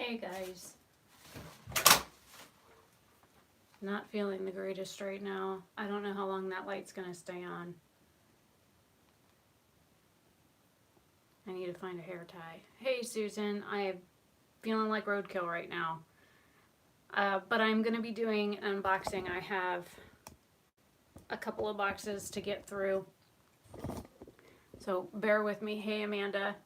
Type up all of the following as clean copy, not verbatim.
Hey guys, not feeling the greatest right now. I don't know how long that light's gonna stay on. I need to find a hair tie. Hey Susan, I'm feeling like roadkill right now. But I'm gonna be doing an unboxing. I have a couple of boxes to get through. So bear with me. Hey Amanda.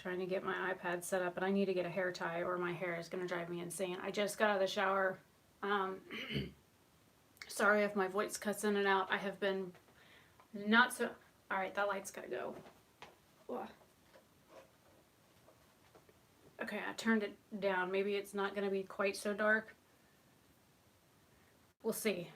Trying to get my iPad set up, but I need to get a hair tie or my hair is going to drive me insane. I just got out of the shower. Sorry if my voice cuts in and out. I have been not so... Alright, that light's got to go. Okay, I turned it down. Maybe it's not going to be quite so dark. We'll see.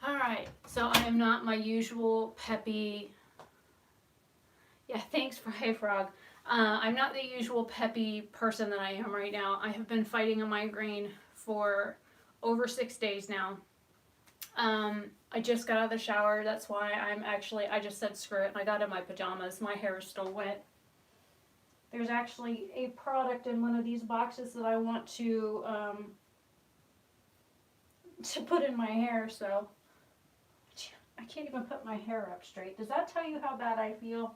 Alright, so I am not my usual peppy... Yeah, thanks for Hey Frog. I'm not the usual peppy person that I am right now. I have been fighting a migraine for over 6 days now. I just got out of the shower. That's why I just said screw it and I got in my pajamas. My hair is still wet. There's actually a product in one of these boxes that I want to put in my hair, so... I can't even put my hair up straight. Does that tell you how bad I feel?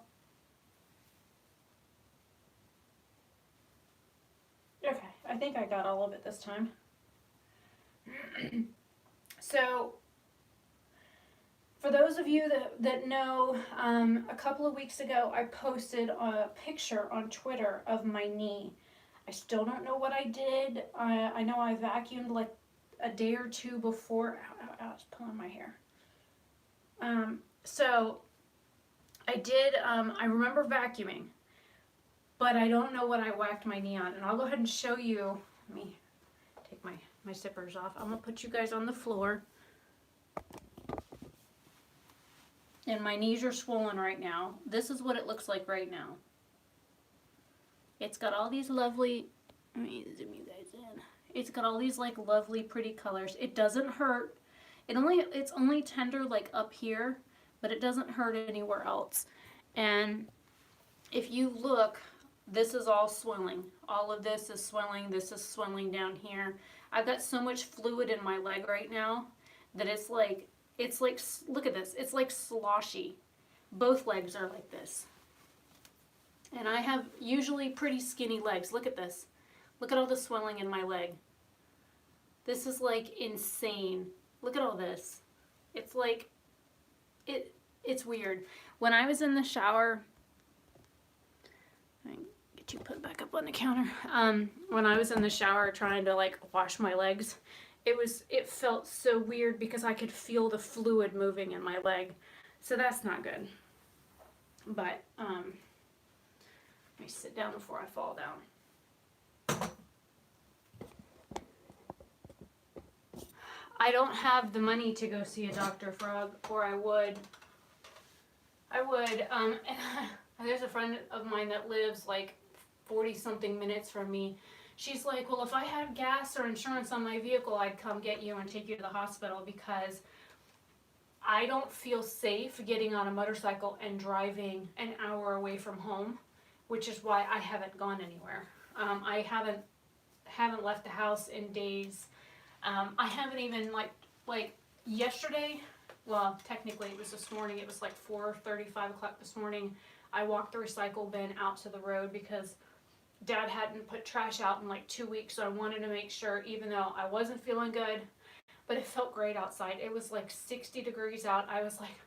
Okay, I think I got all of it this time. So, for those of you that know, a couple of weeks ago I posted a picture on Twitter of my knee. I still don't know what I did. I know I vacuumed like a day or two before. I was pulling my hair. So I did, I remember vacuuming, but I don't know what I whacked my knee on, and I'll go ahead and show you. Let me take my zippers off. I'm gonna put you guys on the floor, and my knees are swollen right now. This is what it looks like right now. It's got all these lovely, let me zoom you guys in. It's got all these like lovely pretty colors. It doesn't hurt. It's only tender like up here, but it doesn't hurt anywhere else. And if you look, this is all swelling. All of this is swelling. This is swelling down here. I've got so much fluid in my leg right now that it's like, look at this. It's like sloshy. Both legs are like this. And I have usually pretty skinny legs. Look at this. Look at all the swelling in my leg. This is like insane. Look at all this. It's like, it's weird. When I was in the shower, I get you put back up on the counter. When I was in the shower trying to like wash my legs, it felt so weird because I could feel the fluid moving in my leg. So that's not good. But, let me sit down before I fall down. I don't have the money to go see a Dr. Frog, or I would. And there's a friend of mine that lives like 40-something minutes from me. She's like, well, if I had gas or insurance on my vehicle, I'd come get you and take you to the hospital because I don't feel safe getting on a motorcycle and driving an hour away from home, which is why I haven't gone anywhere. I haven't left the house in days. I haven't even like yesterday, well, technically it was this morning, it was like 4:30, 5 o'clock this morning. I walked the recycle bin out to the road because Dad hadn't put trash out in like 2 weeks, so I wanted to make sure, even though I wasn't feeling good, but it felt great outside. It was like 60 degrees out. I was like,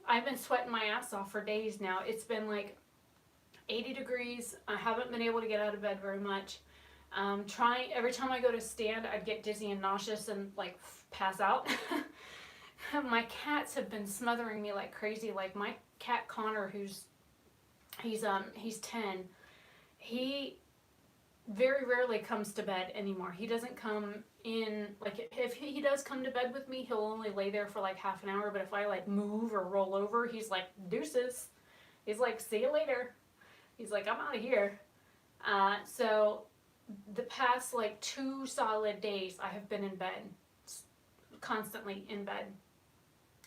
I've been sweating my ass off for days now. It's been like 80 degrees. I haven't been able to get out of bed very much. Every time I go to stand, I'd get dizzy and nauseous and like pass out. My cats have been smothering me like crazy. Like my cat Connor, he's 10. He very rarely comes to bed anymore. He doesn't come in, like if he does come to bed with me, he'll only lay there for like half an hour, but if I like move or roll over, he's like deuces. He's like, see you later. He's like, I'm out of here. So the past like 2 solid days I have been in bed, constantly in bed.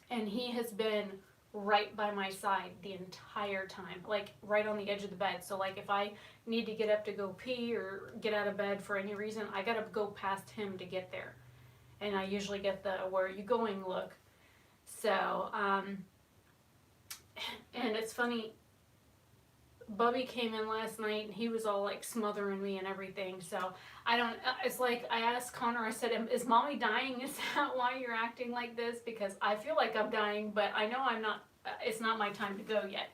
And he has been right by my side the entire time, like right on the edge of the bed. So like if I need to get up to go pee or get out of bed for any reason, I gotta go past him to get there. And I usually get the "where are you going" look. So and it's funny, Bubby came in last night and he was all like smothering me and everything. So I don't, it's like I asked Connor, I said, "Is mommy dying? Is that why you're acting like this?" Because I feel like I'm dying, but I know I'm not, it's not my time to go yet.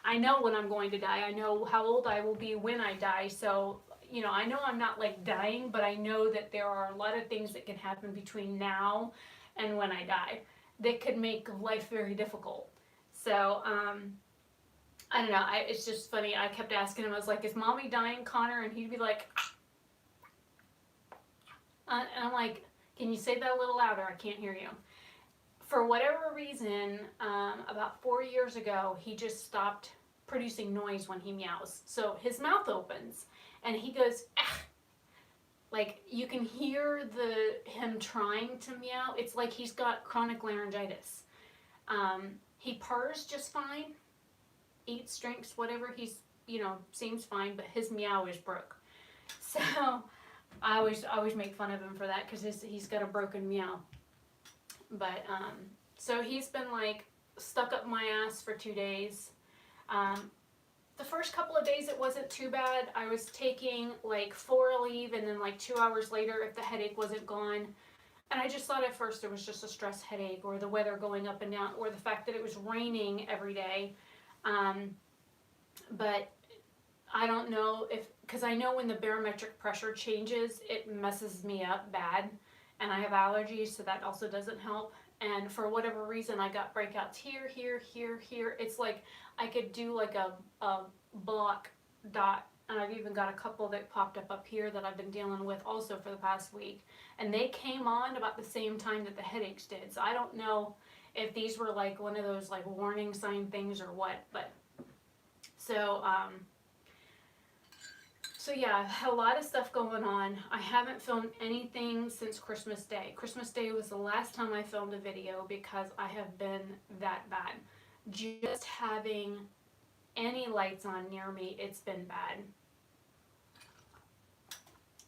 I know when I'm going to die. I know how old I will be when I die. So, you know, I know I'm not like dying, but I know that there are a lot of things that can happen between now and when I die that could make life very difficult. So, I don't know. It's just funny. I kept asking him. I was like, "Is mommy dying, Connor?" And he'd be like, and I'm like, "Can you say that a little louder? I can't hear you." For whatever reason, about 4 years ago, he just stopped producing noise when he meows. So his mouth opens, and he goes, "Ah." Like you can hear him trying to meow. It's like he's got chronic laryngitis. He purrs just fine, eats, drinks, whatever. He's, you know, seems fine, but his meow is broke. So I always make fun of him for that because he's got a broken meow. But so he's been like stuck up my ass for 2 days. The first couple of days it wasn't too bad. I was taking like 4 Aleve, and then like 2 hours later, if the headache wasn't gone. And I just thought at first it was just a stress headache, or the weather going up and down, or the fact that it was raining every day. But I don't know if, because I know when the barometric pressure changes, it messes me up bad. And I have allergies, so that also doesn't help. And for whatever reason, I got breakouts here, here, here, here. It's like I could do like a block dot. And I've even got a couple that popped up here that I've been dealing with also for the past week. And they came on about the same time that the headaches did. So I don't know if these were like one of those like warning sign things or what. But so, so yeah, I've had a lot of stuff going on. I haven't filmed anything since Christmas Day. Christmas Day was the last time I filmed a video because I have been that bad. Just having any lights on near me, it's been bad.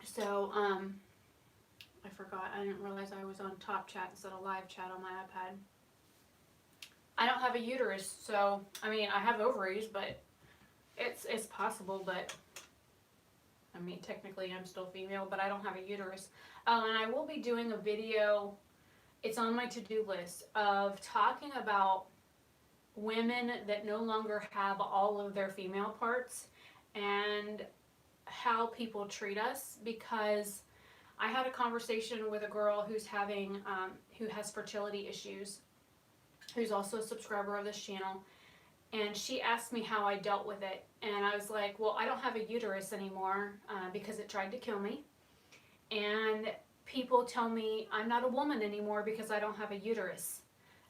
So, I forgot. I didn't realize I was on top chat instead of live chat on my iPad. I don't have a uterus, so, I mean, I have ovaries, but it's possible, but I mean, technically I'm still female, but I don't have a uterus. And I will be doing a video, it's on my to-do list, of talking about women that no longer have all of their female parts and how people treat us, because I had a conversation with a girl who's having, who has fertility issues, who's also a subscriber of this channel. And she asked me how I dealt with it. And I was like, well, I don't have a uterus anymore because it tried to kill me. And people tell me I'm not a woman anymore because I don't have a uterus.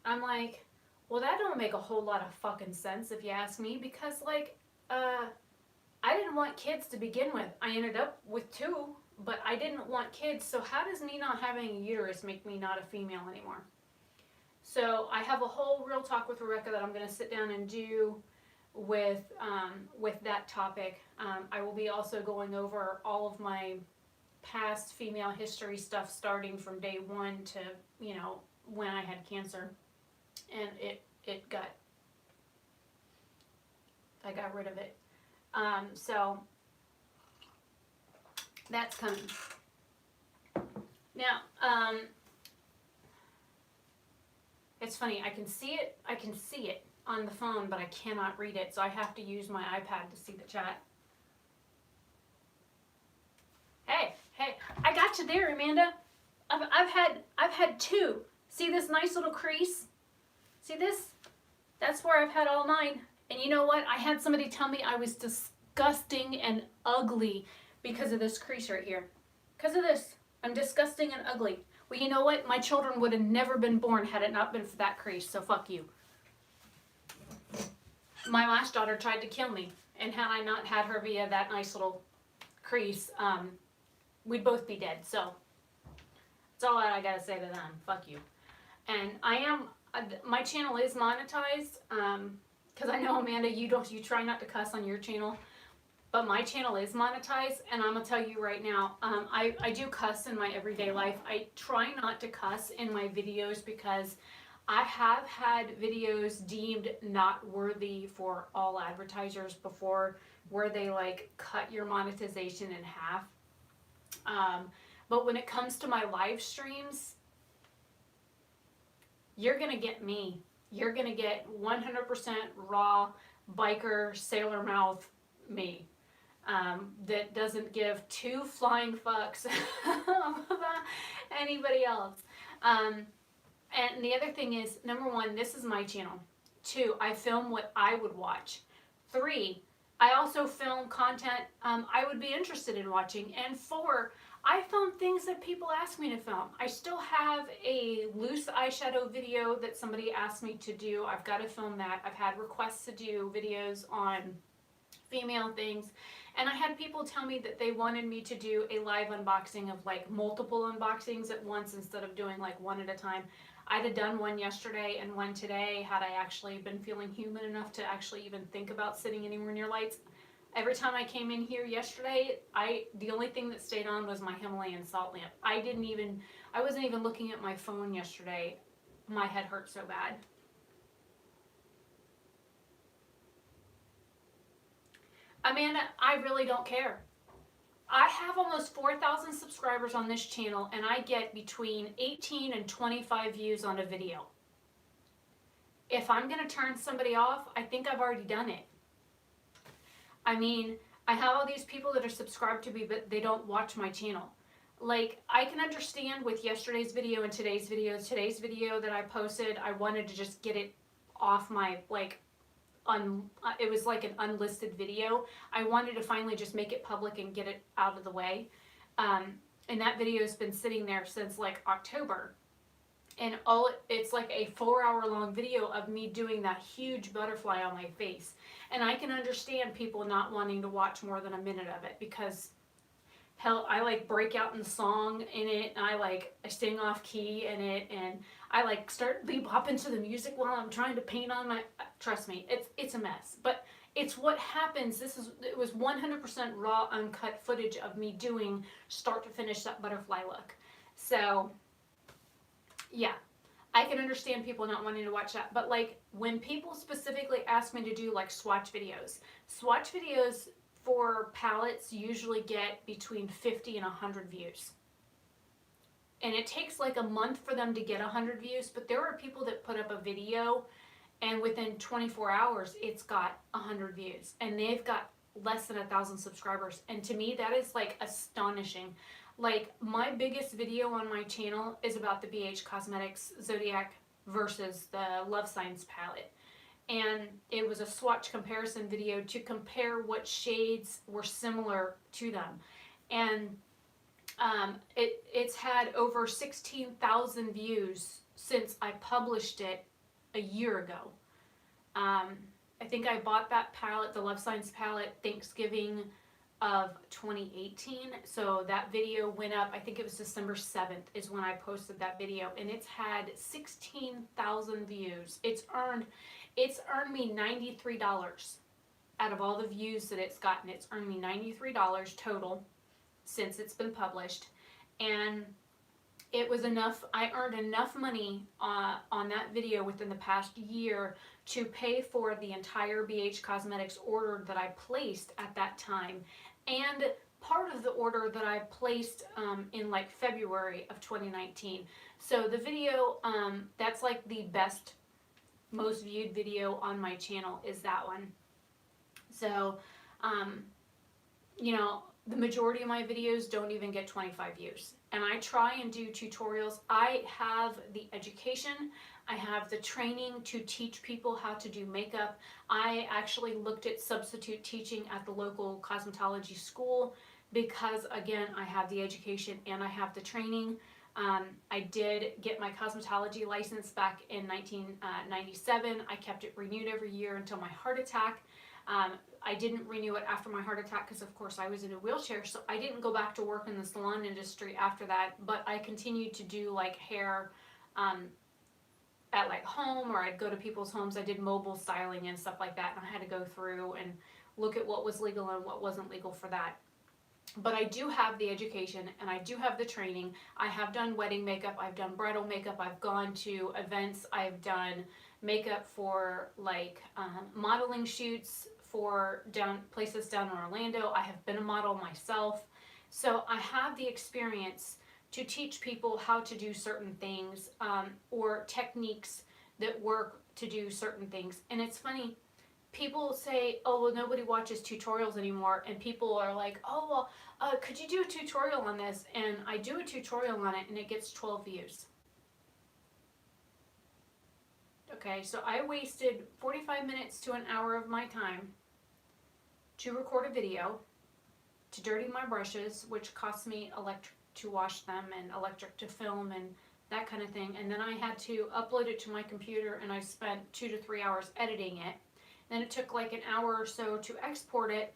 I'm like, well, that don't make a whole lot of fucking sense if you ask me, because like, I didn't want kids to begin with. I ended up with 2, but I didn't want kids. So how does me not having a uterus make me not a female anymore? So I have a whole real talk with Rebecca that I'm going to sit down and do with that topic. I will be also going over all of my past female history stuff, starting from day 1 to, you know, when I had cancer, and I got rid of it. So that's coming. Now, it's funny, I can see it on the phone, but I cannot read it, so I have to use my iPad to see the chat. Hey, I got you there, Amanda. I've had 2. See this nice little crease? See this? That's where I've had all mine. And you know what? I had somebody tell me I was disgusting and ugly because of this crease right here. Because of this. I'm disgusting and ugly. Well, you know what? My children would have never been born had it not been for that crease, so fuck you. My last daughter tried to kill me, and had I not had her via that nice little crease, we'd both be dead. So that's all I gotta say to them. Fuck you. And my channel is monetized, because I know, Amanda, you try not to cuss on your channel, but my channel is monetized, and I'm gonna tell you right now, I do cuss in my everyday life. I try not to cuss in my videos because I have had videos deemed not worthy for all advertisers before, where they like cut your monetization in half. But when it comes to my live streams, you're gonna get me. You're gonna get 100% raw biker sailor mouth me, that doesn't give two flying fucks about anybody else. And the other thing is, number one, this is my channel. Two, I film what I would watch. Three, I also film content I would be interested in watching. And four, I film things that people ask me to film. I still have a loose eyeshadow video that somebody asked me to do. I've got to film that. I've had requests to do videos on female things, and I had people tell me that they wanted me to do a live unboxing of like multiple unboxings at once instead of doing like one at a time. I'd have done one yesterday and one today had I actually been feeling human enough to actually even think about sitting anywhere near lights. Every time I came in here yesterday, the only thing that stayed on was my Himalayan salt lamp. I wasn't even looking at my phone yesterday. My head hurt so bad. Amanda, I really don't care. I have almost 4,000 subscribers on this channel, and I get between 18 and 25 views on a video. If I'm going to turn somebody off, I think I've already done it. I mean, I have all these people that are subscribed to me, but they don't watch my channel. Like, I can understand with yesterday's video and today's video that I posted, I wanted to just get it off my, like, it was like an unlisted video. I wanted to finally just make it public and get it out of the way. And that video has been sitting there since like October. And it's like a 4-hour long video of me doing that huge butterfly on my face. And I can understand people not wanting to watch more than a minute of it, because hell, I like break out in song in it, and I sing off key in it, and I like start bebopping to the music while I'm trying to paint on my, trust me, it's a mess. But it's what happens. It was 100% raw, uncut footage of me doing start to finish that butterfly look. So yeah, I can understand people not wanting to watch that. But like when people specifically ask me to do like swatch videos for palettes usually get between 50 and 100 views. And it takes like a month for them to get 100 views, but there are people that put up a video and within 24 hours it's got 100 views, and they've got less than 1,000 subscribers. And to me that is like astonishing. Like my biggest video on my channel is about the BH Cosmetics Zodiac versus the Love Signs palette. And it was a swatch comparison video to compare what shades were similar to them. And it's had over 16,000 views since I published it a year ago. I think I bought that palette, the Love Signs palette, Thanksgiving of 2018. So that video went up, I think it was December 7th is when I posted that video, and it's had 16,000 views. It's earned me $93 out of all the views that it's gotten. It's earned me $93 total since it's been published, and it was enough. I earned enough money on that video within the past year to pay for the entire BH Cosmetics order that I placed at that time, and part of the order that I placed in like February of 2019. So the video, that's like the best, most viewed video on my channel is that one. So, you know, the majority of my videos don't even get 25 views. And I try and do tutorials. I have the education, I have the training to teach people how to do makeup. I actually looked at substitute teaching at the local cosmetology school because, again, I have the education and I have the training. I did get my cosmetology license back in 1997. I kept it renewed every year until my heart attack. I didn't renew it after my heart attack because, of course, I was in a wheelchair, so I didn't go back to work in the salon industry after that, but I continued to do like hair at like home, or I'd go to people's homes. I did mobile styling and stuff like that, and I had to go through and look at what was legal and what wasn't legal for that. But I do have the education and I do have the training. I have done wedding makeup, I've done bridal makeup, I've gone to events, I've done makeup for like modeling shoots for places down in Orlando. I have been a model myself. So I have the experience to teach people how to do certain things, or techniques that work to do certain things. And it's funny, people say, oh, well, nobody watches tutorials anymore, and people are like, oh, well, could you do a tutorial on this? And I do a tutorial on it, and it gets 12 views. Okay, so I wasted 45 minutes to an hour of my time to record a video, to dirty my brushes, which cost me electric to wash them and electric to film and that kind of thing. And then I had to upload it to my computer, and I spent 2 to 3 hours editing it. Then it took like an hour or so to export it,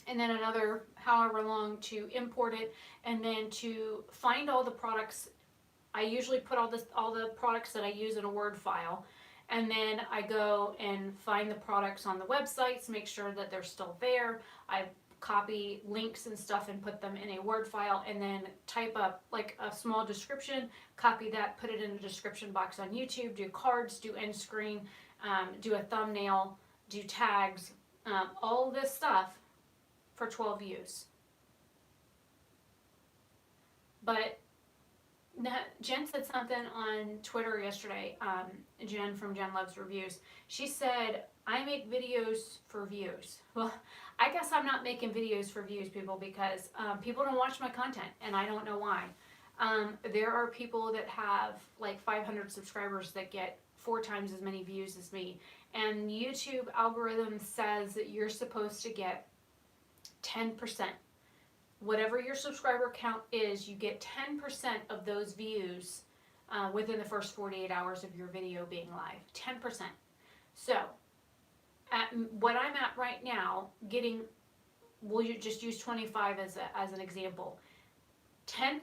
and then another however long to import it, and then to find all the products. I usually put all the products that I use in a Word file, and then I go and find the products on the websites, make sure that they're still there. I copy links and stuff and put them in a Word file, and then type up like a small description, copy that, put it in the description box on YouTube, do cards, do end screen, do a thumbnail, do tags, all this stuff for 12 views. But Jen said something on Twitter yesterday, Jen from Jen Loves Reviews. She said, I make videos for views. Well, I guess I'm not making videos for views, people, because people don't watch my content, and I don't know why. There are people that have like 500 subscribers that get 4 times as many views as me. And YouTube algorithm says that you're supposed to get 10%. Whatever your subscriber count is, you get 10% of those views within the first 48 hours of your video being live. 10%. So, at what I'm at right now, we'll just use 25 as an example. 10%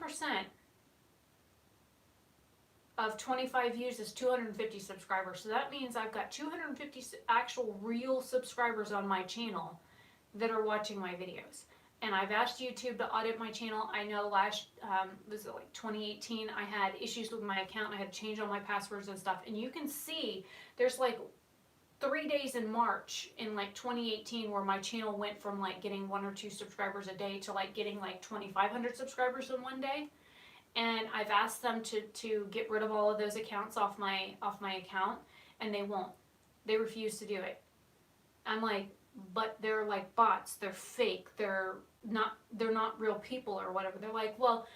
of 25 views is 250 subscribers. So that means I've got 250 actual real subscribers on my channel that are watching my videos. And I've asked YouTube to audit my channel. I know was it like 2018, I had issues with my account. I had to change all my passwords and stuff. And you can see there's like 3 days in March in like 2018 where my channel went from like getting 1 or 2 subscribers a day to like getting like 2,500 subscribers in one day. And I've asked them to get rid of all of those accounts off my account, and they won't. They refuse to do it. I'm like, but they're like bots. They're fake. They're not real people or whatever. They're like, well,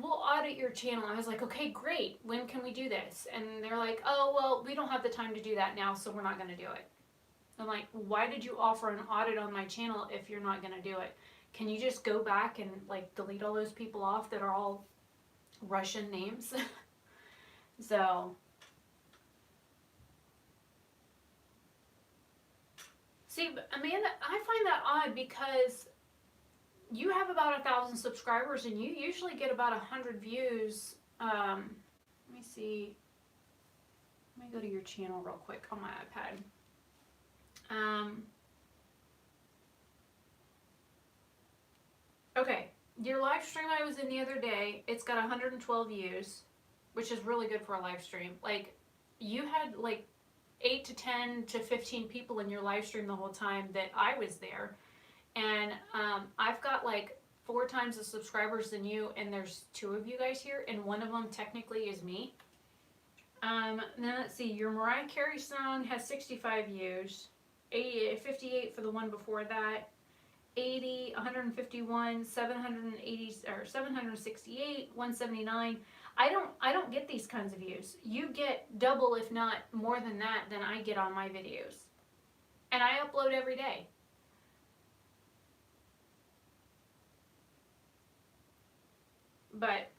we'll audit your channel. I was like, okay, great. When can we do this? And they're like, oh, well, we don't have the time to do that now, so we're not going to do it. I'm like, why did you offer an audit on my channel if you're not going to do it? Can you just go back and like delete all those people off that are all Russian names? So, see, Amanda, I find that odd because you have about 1,000 subscribers and you usually get about 100 views. Let me see. Let me go to your channel real quick on my iPad. Okay, your live stream I was in the other day, it's got 112 views, which is really good for a live stream. Like, you had like 8 to 10 to 15 people in your live stream the whole time that I was there. And I've got like 4 times the subscribers than you, and there's 2 of you guys here, and one of them technically is me. Now let's see, your Mariah Carey song has 65 views, 58 for the one before that, 80, 151, 780 or 768, 179. I don't get these kinds of views. You get double, if not more than that, than I get on my videos. And I upload every day. But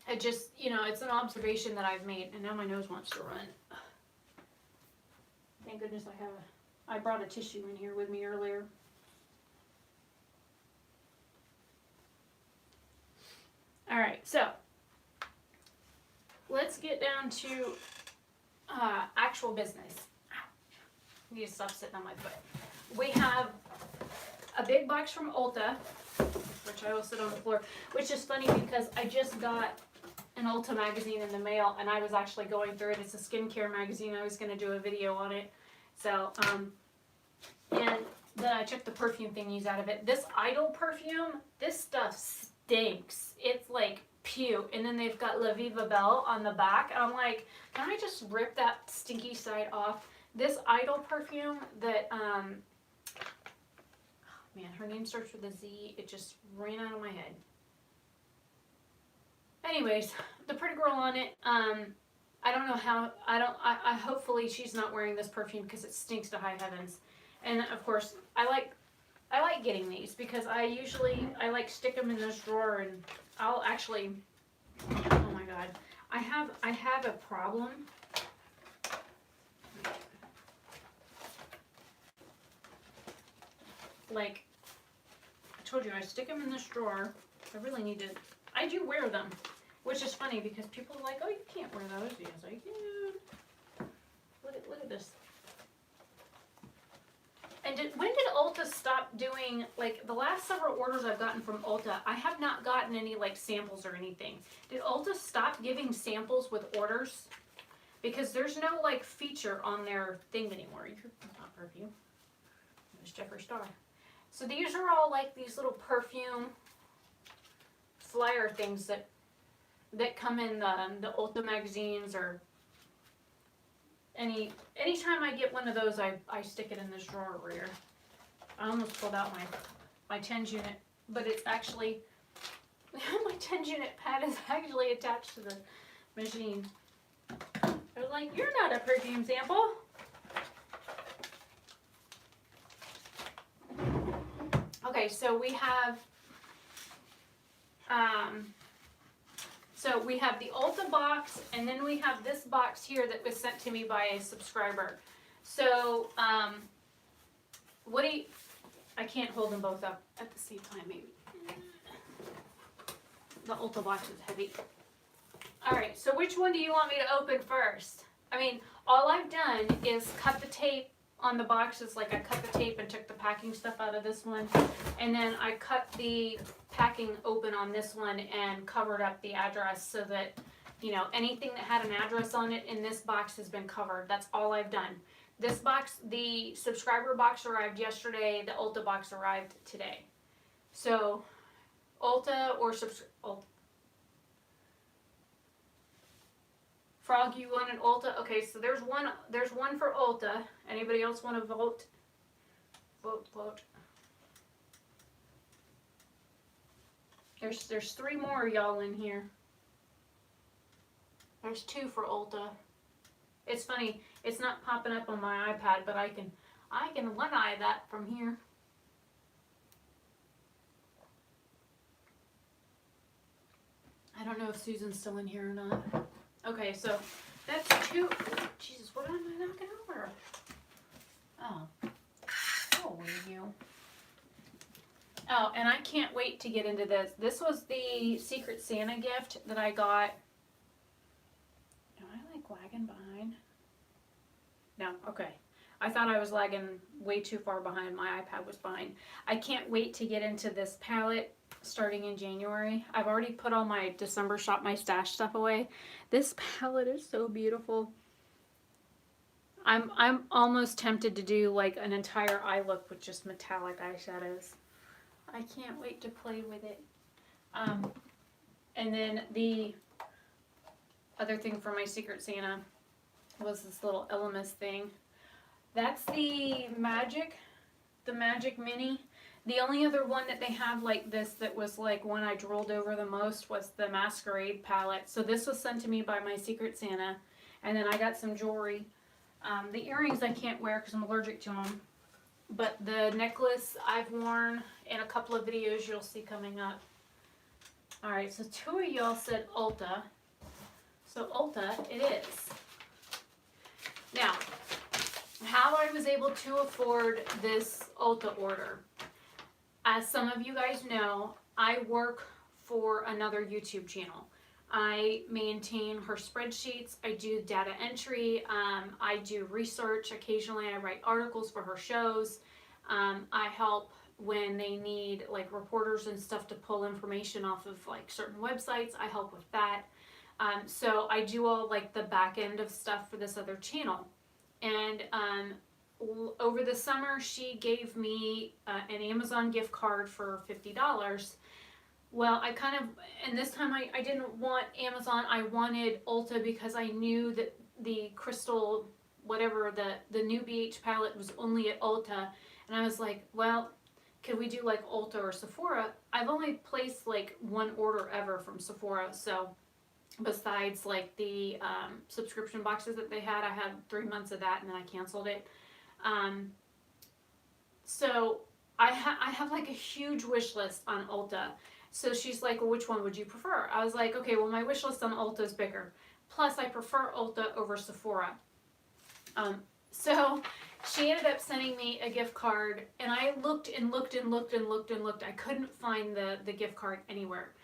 it just, it's an observation that I've made, and now my nose wants to run. Thank goodness I brought a tissue in here with me earlier. All right, so let's get down to actual business. I need to stop sitting on my foot. We have a big box from Ulta, which I will sit on the floor, which is funny because I just got an Ulta magazine in the mail, and I was actually going through it. It's a skincare magazine. I was going to do a video on it. So, and then I took the perfume thingies out of it. This Idol perfume, this stuff stinks. It's like pew. And then they've got La Viva Belle on the back. And I'm like, can I just rip that stinky side off? This Idol perfume that, man, her name starts with a Z. It just ran out of my head. Anyways, the pretty girl on it, I don't know how, I hopefully she's not wearing this perfume because it stinks to high heavens. And of course, I like getting these because I like stick them in this drawer, and I'll actually, oh my God, I have a problem. Like, I told you, I stick them in this drawer. I really need to, I do wear them, which is funny because people are like, oh, you can't wear those. Yes, I can. Look at this. And when did Ulta stop doing, like, the last several orders I've gotten from Ulta, I have not gotten any, like, samples or anything. Did Ulta stop giving samples with orders? Because there's no, like, feature on their thing anymore. You're not perfume. It was Jeffree Star. So these are all, like, these little perfume flyer things that come in the Ulta magazines, or anytime I get one of those, I stick it in this drawer over here. I almost pulled out my 10s unit, but it's actually my 10s unit pad is actually attached to the machine. They're like, you're not a perfume sample. Okay, so we have the Ulta box, and then we have this box here that was sent to me by a subscriber. So, I can't hold them both up at the same time, maybe. The Ulta box is heavy. Alright, so which one do you want me to open first? I mean, all I've done is cut the tape on the boxes. Like, I cut the tape and took the packing stuff out of this one, and then I cut the packing open on this one and covered up the address so that, you know, anything that had an address on it in this box has been covered. That's all I've done. This box, the subscriber box arrived yesterday, the Ulta box arrived today. So, Ulta or Frog, you want an Ulta? Okay, so there's one for Ulta. Anybody else want to vote? Vote. There's 3 more y'all in here. There's 2 for Ulta. It's funny, it's not popping up on my iPad, but I can one eye that from here. I don't know if Susan's still in here or not. Okay, so that's 2. Jesus, what am I knocking over? Oh. Oh, you. Oh, and I can't wait to get into this. This was the Secret Santa gift that I got. Am I like lagging behind? No, okay. I thought I was lagging way too far behind. My iPad was fine. I can't wait to get into this palette starting in January. I've already put all my December Shop My Stash stuff away. This palette is so beautiful. I'm almost tempted to do like an entire eye look with just metallic eyeshadows. I can't wait to play with it. And then the other thing for my Secret Santa was this little Elemis thing. That's the Magic Mini. The only other one that they have like this that was like one I drooled over the most was the Masquerade palette. So this was sent to me by my Secret Santa. And then I got some jewelry. The earrings I can't wear because I'm allergic to them. But the necklace I've worn in a couple of videos you'll see coming up. Alright, so 2 of y'all said Ulta. So Ulta it is. Now, how I was able to afford this Ulta order. As some of you guys know, I work for another YouTube channel. I maintain her spreadsheets. I do data entry. I do research. Occasionally I write articles for her shows. I help when they need like reporters and stuff to pull information off of like certain websites. I help with that. So I do all like the back end of stuff for this other channel. And over the summer, she gave me an Amazon gift card for $50. Well, I kind of, and this time I didn't want Amazon. I wanted Ulta because I knew that the crystal, whatever, the new BH palette was only at Ulta. And I was like, well, could we do like Ulta or Sephora? I've only placed like one order ever from Sephora. So besides like the subscription boxes that they had, I had 3 months of that and then I canceled it. So I have like a huge wish list on Ulta. So she's like, well, which one would you prefer? I was like, okay, well, my wish list on Ulta is bigger. Plus, I prefer Ulta over Sephora. So she ended up sending me a gift card, and I looked and looked and looked and looked and looked. I couldn't find the gift card anywhere.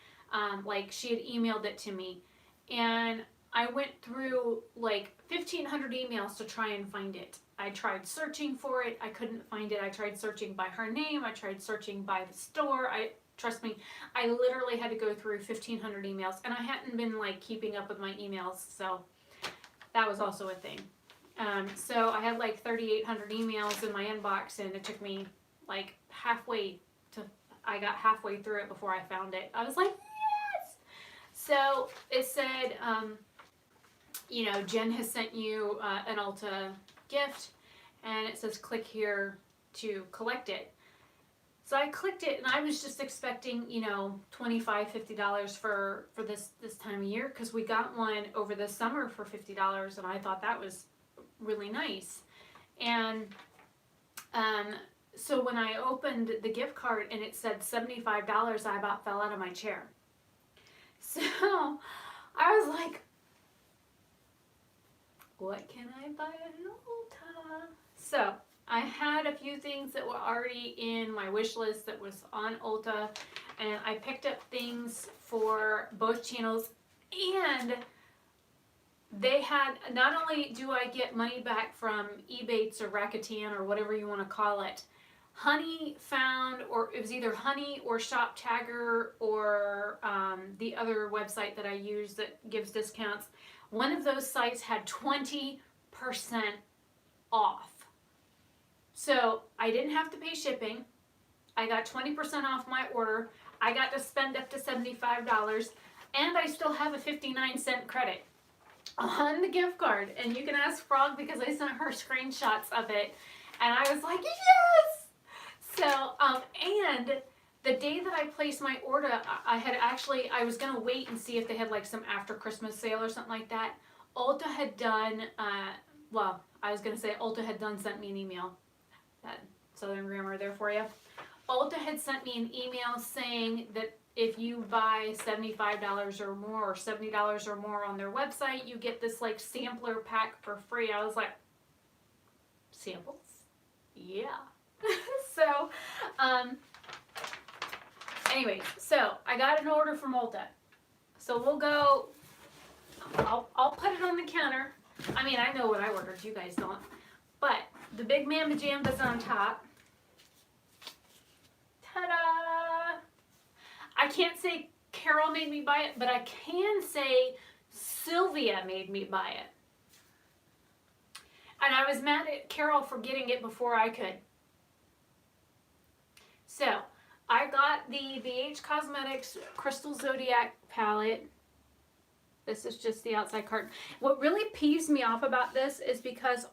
Like, she had emailed it to me. And I went through like 1,500 emails to try and find it. I tried searching for it. I couldn't find it. I tried searching by her name. I tried searching by the store. Trust me, I literally had to go through 1,500 emails, and I hadn't been like keeping up with my emails, so that was also a thing. So I had like 3,800 emails in my inbox, and it took me like I got halfway through it before I found it. I was like, yes! So it said, you know, Jen has sent you an Ulta gift, and it says click here to collect it. So I clicked it, and I was just expecting, you know, $25, $50 for this time of year, because we got one over the summer for $50, and I thought that was really nice. And so when I opened the gift card and it said $75, I about fell out of my chair. So I was like, what can I buy at Ulta? So I had a few things that were already in my wish list that was on Ulta, and I picked up things for both channels, and they had, not only do I get money back from Ebates or Rakuten or whatever you want to call it, Honey found, or it was either Honey or Shop Tagger or the other website that I use that gives discounts. One of those sites had 20% off. So I didn't have to pay shipping. I got 20% off my order. I got to spend up to $75, and I still have a 59-cent credit on the gift card. And you can ask Frog because I sent her screenshots of it, and I was like, yes! So, and the day that I placed my order, I was going to wait and see if they had like some after Christmas sale or something like that. Ulta had done, sent me an email. That Southern grammar there for you. Ulta had sent me an email saying that if you buy $75 or more, or $70 or more on their website, you get this like sampler pack for free. I was like, samples? Yeah. So, anyways, so I got an order from Ulta. So we'll go, I'll put it on the counter. I mean, I know what I ordered, you guys don't. But the Big Mamba Jam that's on top. Ta-da! I can't say Carol made me buy it, but I can say Sylvia made me buy it. And I was mad at Carol for getting it before I could. So, I got the BH Cosmetics Crystal Zodiac palette. This is just the outside carton. What really peeves me off about this is because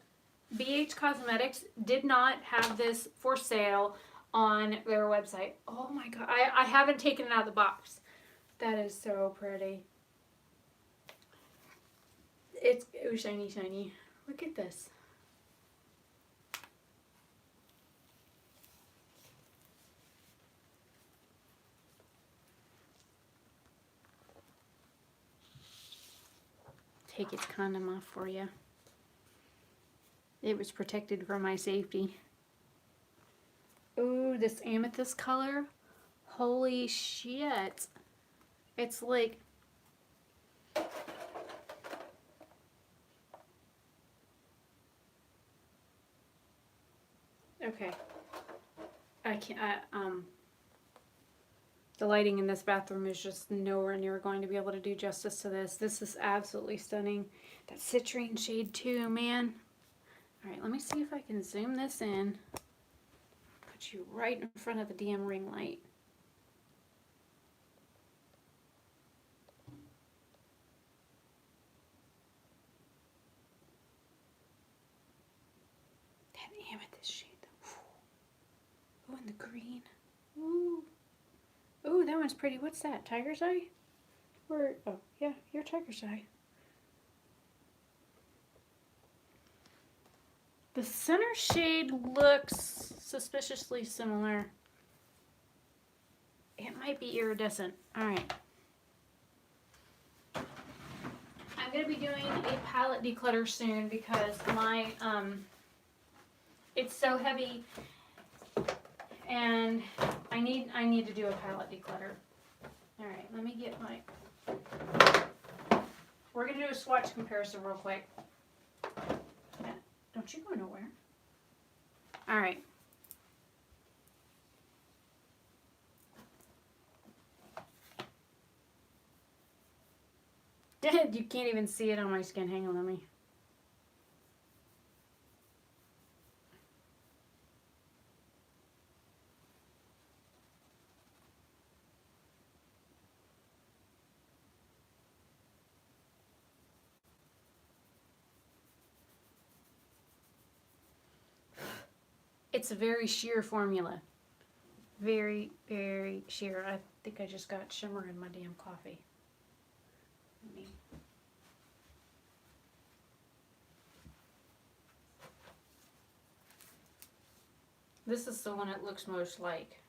BH Cosmetics did not have this for sale on their website. Oh my god, I haven't taken it out of the box. That is so pretty. It's shiny, shiny. Look at this. Take its condom off for you. It was protected for my safety. Ooh, this amethyst color. Holy shit. It's like, Okay. I can't, the lighting in this bathroom is just nowhere near going to be able to do justice to this. This is absolutely stunning. That citrine shade too, man. All right, let me see if I can zoom this in. Put you right in front of the damn ring light. That amethyst shade though. Oh, and the green. Ooh. Ooh, that one's pretty. What's that? Tiger's eye? Or, oh, yeah, your tiger's eye. The center shade looks suspiciously similar. It might be iridescent. All right. I'm going to be doing a palette declutter soon because my, it's so heavy and I need to do a palette declutter. All right, let me get my, we're going to do a swatch comparison real quick. Yeah, don't you go nowhere. All right. You can't even see it on my skin. Hang on, let me. It's a very sheer formula. Very, very sheer. I think I just got shimmer in my damn coffee. Let me. This is the one it looks most like.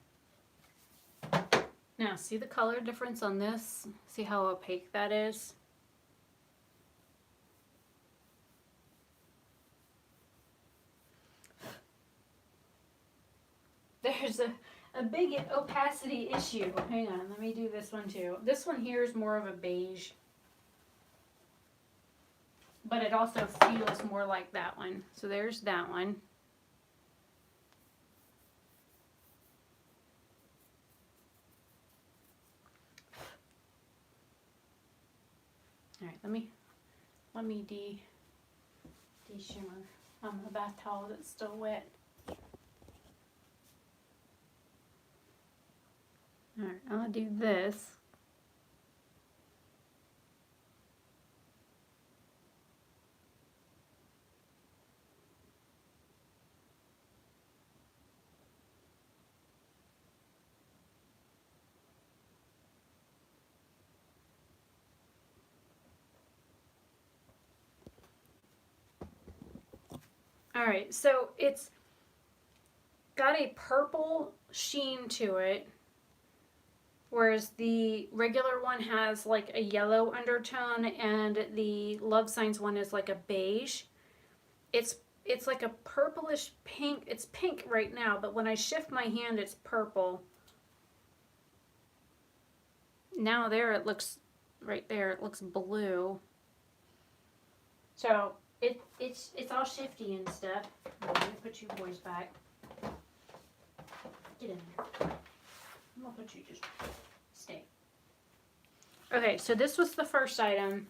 Now, see the color difference on this? See how opaque that is? There's a big opacity issue. Hang on, let me do this one too. This one here is more of a beige. But it also feels more like that one. So there's that one. All right, let me de-shimmer the bath towel that's still wet. All right, I'll do this. All right, so it's got a purple sheen to it, whereas the regular one has like a yellow undertone and the Love Signs one is like a beige. It's like a purplish pink. It's pink right now, but when I shift my hand, it's purple. Now there it looks, right there, it looks blue. So it's all shifty and stuff. Let me put you boys back. Get in there. I'm gonna put you just stay. Okay, so this was the first item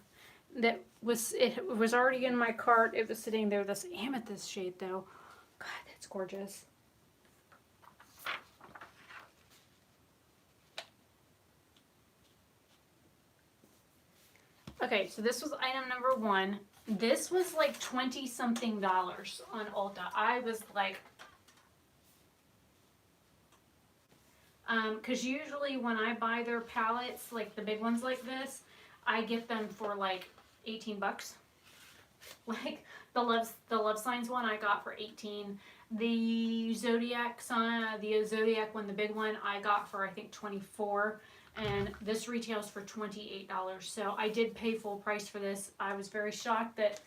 that was, it was already in my cart. It was sitting there. This amethyst shade though. God, that's gorgeous. Okay, so this was item number one. This was like $20 something on Ulta. I was like, because usually when I buy their palettes, like the big ones like this, I get them for like 18 bucks. Like the Love Signs one I got for 18. The Zodiac one, the big one, I got for I think 24. And this retails for $28. So I did pay full price for this. I was very shocked that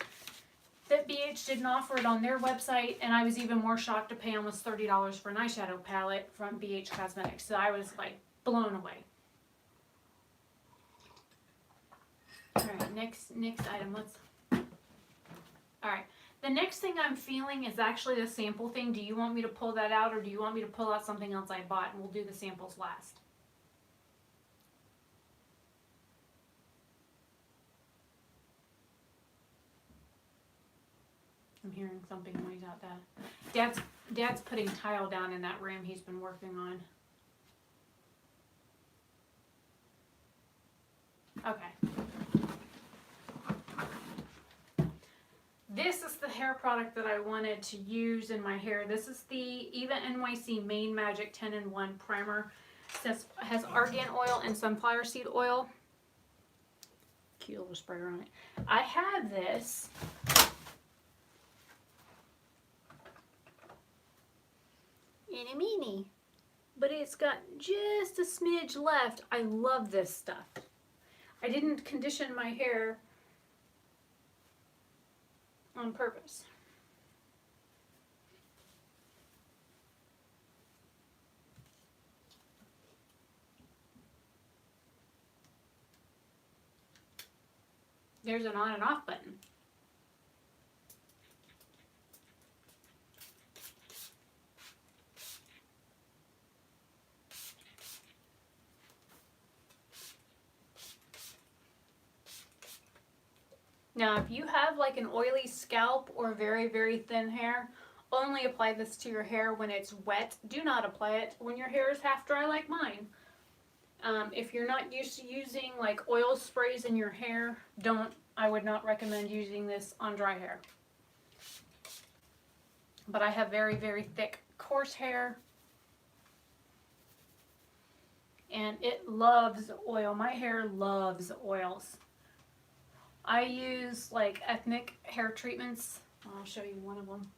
BH didn't offer it on their website, and I was even more shocked to pay almost $30 for an eyeshadow palette from BH Cosmetics. So I was like blown away. All right, next item. All right, The next thing I'm feeling is actually the sample thing. Do you want me to pull that out, or do you want me to pull out something else I bought, and we'll do the samples last? I'm hearing something noise out there. Dad's putting tile down in that room he's been working on. Okay. This is the hair product that I wanted to use in my hair. This is the Eva NYC Main Magic 10-in-1 Primer. It has argan oil and sunflower seed oil. Cute little sprayer on it. I have this in a mini, but it's got just a smidge left. I love this stuff. I didn't condition my hair on purpose. There's an on and off button. Now, if you have like an oily scalp or very, very thin hair, only apply this to your hair when it's wet. Do not apply it when your hair is half dry like mine. If you're not used to using like oil sprays in your hair, I would not recommend using this on dry hair. But I have very, very thick, coarse hair, and it loves oil. My hair loves oils. I use like ethnic hair treatments. I'll show you one of them.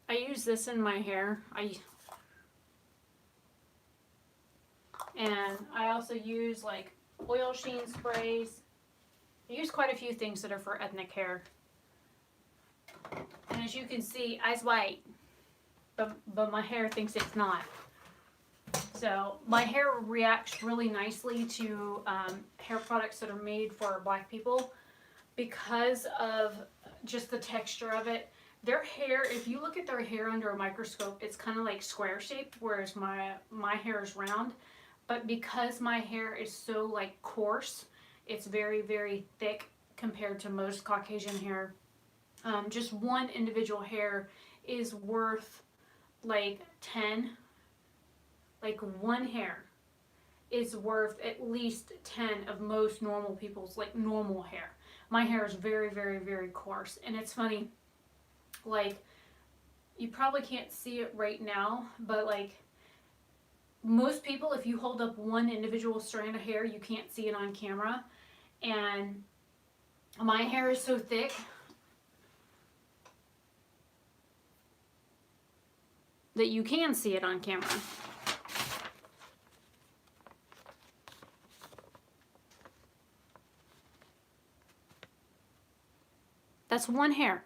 I use this in my hair. And I also use like oil sheen sprays. I use quite a few things that are for ethnic hair. And as you can see, eyes white, but my hair thinks it's not. So my hair reacts really nicely to hair products that are made for black people because of just the texture of it. Their hair, if you look at their hair under a microscope, it's kind of like square shaped, whereas my hair is round. But because my hair is so like coarse, it's very, very thick compared to most Caucasian hair. Just one individual hair is worth like 10. Like one hair is worth at least 10 of most normal people's like normal hair. My hair is very, very, very coarse. And it's funny, like you probably can't see it right now, but like most people, if you hold up one individual strand of hair, you can't see it on camera. And my hair is so thick that you can see it on camera. That's one hair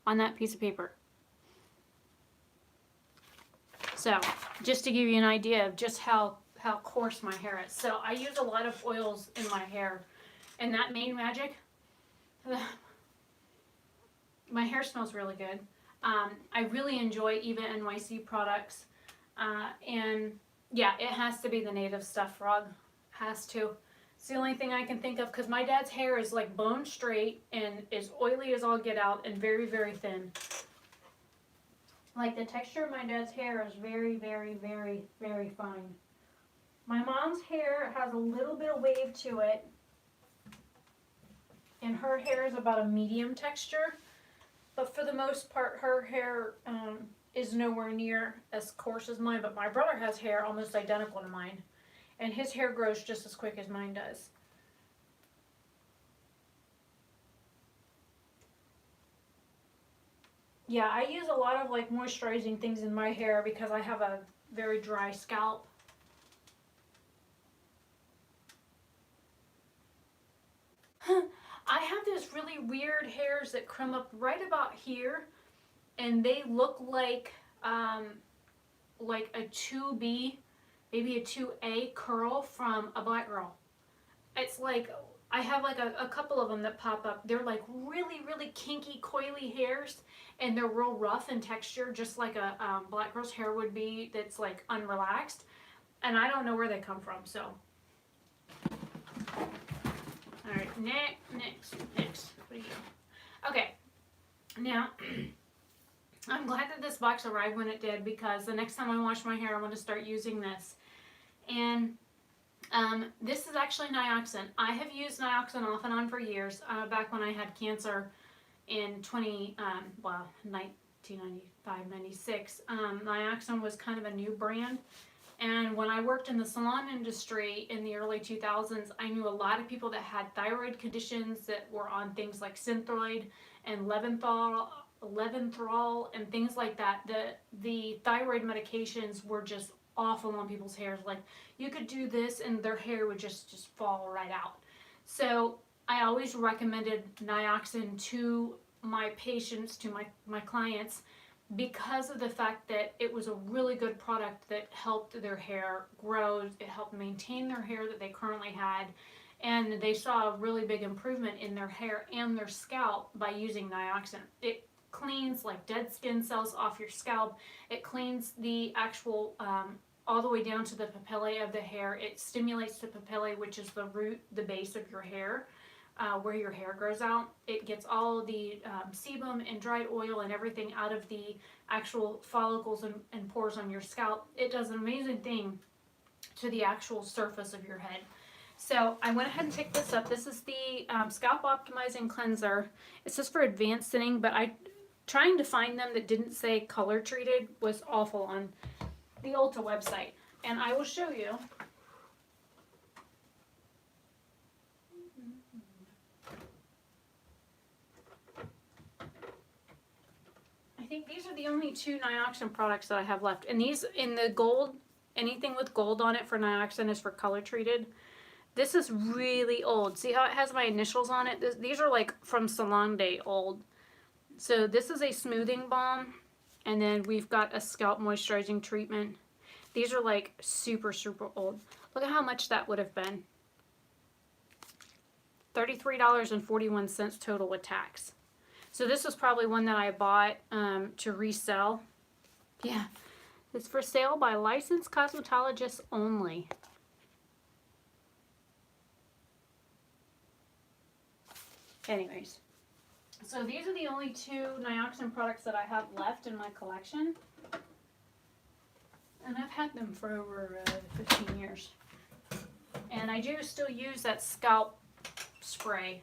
on that piece of paper. So, just to give you an idea of just how coarse my hair is. So, I use a lot of oils in my hair. And that Main Magic, my hair smells really good. I really enjoy Eva NYC products. And yeah, it has to be the native stuff, Frog. Has to. It's the only thing I can think of, because my dad's hair is like bone straight and is oily as all get out and very, very thin. Like the texture of my dad's hair is very, very, very, very fine. My mom's hair has a little bit of wave to it, and her hair is about a medium texture, but for the most part her hair is nowhere near as coarse as mine. But my brother has hair almost identical to mine, and his hair grows just as quick as mine does. Yeah, I use a lot of like moisturizing things in my hair because I have a very dry scalp. I have those really weird hairs that come up right about here, and they look like a 2B, maybe a 2A curl from a black girl. It's it's like, I have like a couple of them that pop up. They're like really, really kinky, coily hairs, and they're real rough in texture, just like a black girl's hair would be that's like unrelaxed. And I don't know where they come from, so. All right, next. What do you go? Okay, now, I'm glad that this box arrived when it did, because the next time I wash my hair, I'm going to start using this. And this is actually Nioxin. I have used Nioxin off and on for years, back when I had cancer in 1995, 96. Nioxin was kind of a new brand. And when I worked in the salon industry in the early 2000s, I knew a lot of people that had thyroid conditions that were on things like Synthroid and Leventhal and things like that. The thyroid medications were just awful on people's hairs. Like, you could do this and their hair would just fall right out. So I always recommended Nioxin to my patients, to my clients, because of the fact that it was a really good product that helped their hair grow. It helped maintain their hair that they currently had, and they saw a really big improvement in their hair and their scalp by using Nioxin. It cleans like dead skin cells off your scalp. It cleans the actual all the way down to the papillae of the hair. It stimulates the papillae, which is the root, the base of your hair, where your hair grows out. It gets all the sebum and dried oil and everything out of the actual follicles and pores on your scalp. It does an amazing thing to the actual surface of your head. So I went ahead and picked this up. This is the Scalp Optimizing Cleanser. It says for advanced thinning, but trying to find them that didn't say color treated was awful on the Ulta website. And I will show you. I think these are the only two Nioxin products that I have left. And these in the gold, anything with gold on it for Nioxin is for color treated. This is really old. See how it has my initials on it? These are like from Salon Day old. So this is a smoothing balm. And then we've got a scalp moisturizing treatment. These are like super, super old. Look at how much that would have been. $33.41 total with tax. So this was probably one that I bought to resell. Yeah, it's for sale by licensed cosmetologists only. Anyways, so these are the only two Nioxin products that I have left in my collection. And I've had them for over 15 years. And I do still use that scalp spray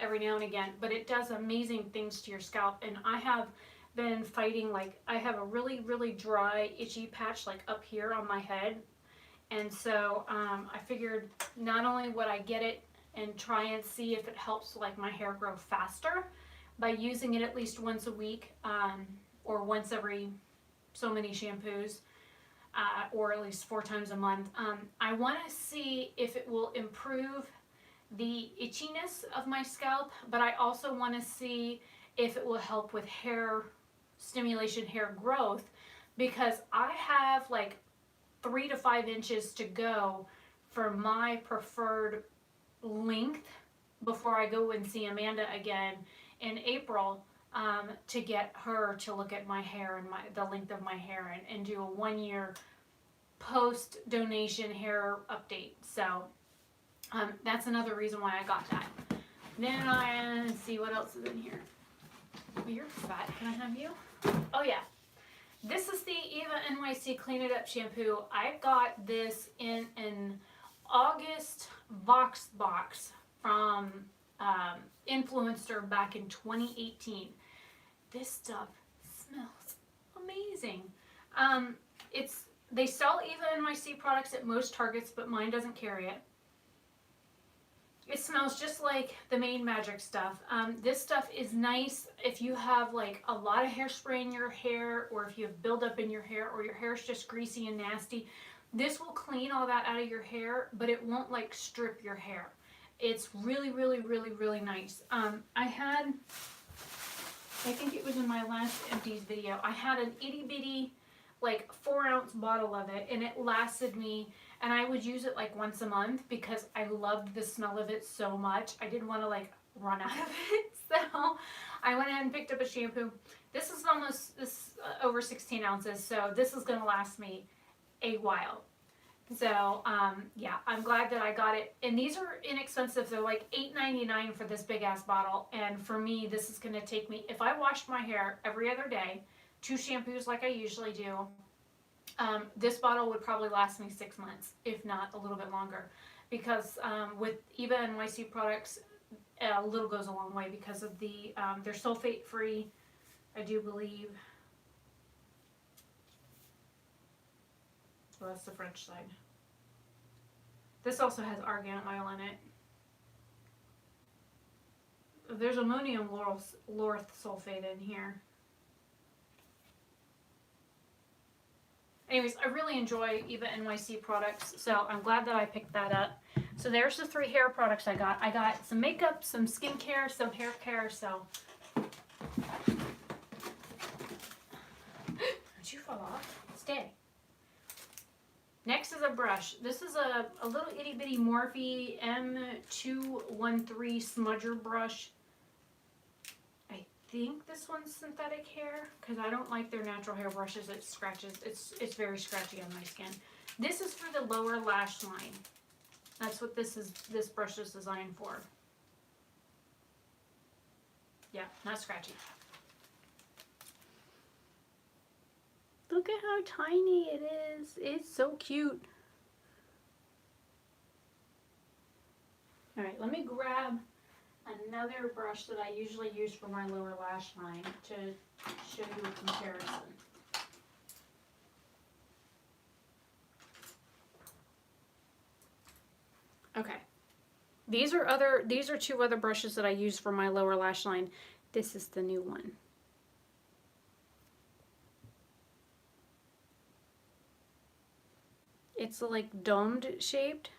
every now and again, but it does amazing things to your scalp. And I have been fighting, like, I have a really, really dry, itchy patch like up here on my head. And so I figured not only would I get it and try and see if it helps like my hair grow faster by using it at least once a week or once every so many shampoos, or at least 4 times a month. I want to see if it will improve the itchiness of my scalp, but I also want to see if it will help with hair stimulation, hair growth, because I have like 3 to 5 inches to go for my preferred length before I go and see Amanda again in April, to get her to look at my hair and the length of my hair and do a 1 year post donation hair update. So that's another reason why I got that. Then let's see what else is in here. Oh, you're fat. Can I have you? Oh yeah. This is the Eva NYC Clean It Up shampoo. I got this in an August Vox box from Influencer back in 2018. This stuff smells amazing. They sell Eva NYC products at most Targets, but mine doesn't carry it. It smells just like the main Magic stuff. This stuff is nice if you have like a lot of hairspray in your hair, or if you have buildup in your hair, or your hair is just greasy and nasty. This will clean all that out of your hair, but it won't like strip your hair. It's really, really, really, really nice. I think it was in my last empties video, I had an itty bitty like 4-ounce bottle of it, and it lasted me and I would use it like once a month because I loved the smell of it so much. I didn't want to like run out of it, so I went ahead and picked up a shampoo. This is over 16 ounces, so this is going to last me a while. So yeah, I'm glad that I got it. And these are inexpensive. They're like $8.99 for this big ass bottle. And for me, this is going to take me, if I washed my hair every other day, 2 shampoos like I usually do, this bottle would probably last me 6 months, if not a little bit longer. Because with Eva NYC products, a little goes a long way because of the, they're sulfate free, I do believe. Well, that's the French side. This also has argan oil in it. There's ammonium lauryl sulfate in here. Anyways, I really enjoy Eva NYC products, so I'm glad that I picked that up. So there's the 3 hair products I got. I got some makeup, some skincare, some hair care, so. Don't you fall off? Stay. Next is a brush. This is a little itty bitty Morphe M213 smudger brush. I think this one's synthetic hair because I don't like their natural hair brushes. It scratches. It's very scratchy on my skin. This is for the lower lash line. That's what this brush is designed for. Yeah, not scratchy. Look at how tiny it is. It's so cute. All right, let me grab another brush that I usually use for my lower lash line to show you a comparison. Okay. These are 2 other brushes that I use for my lower lash line. This is the new one. It's like domed shaped.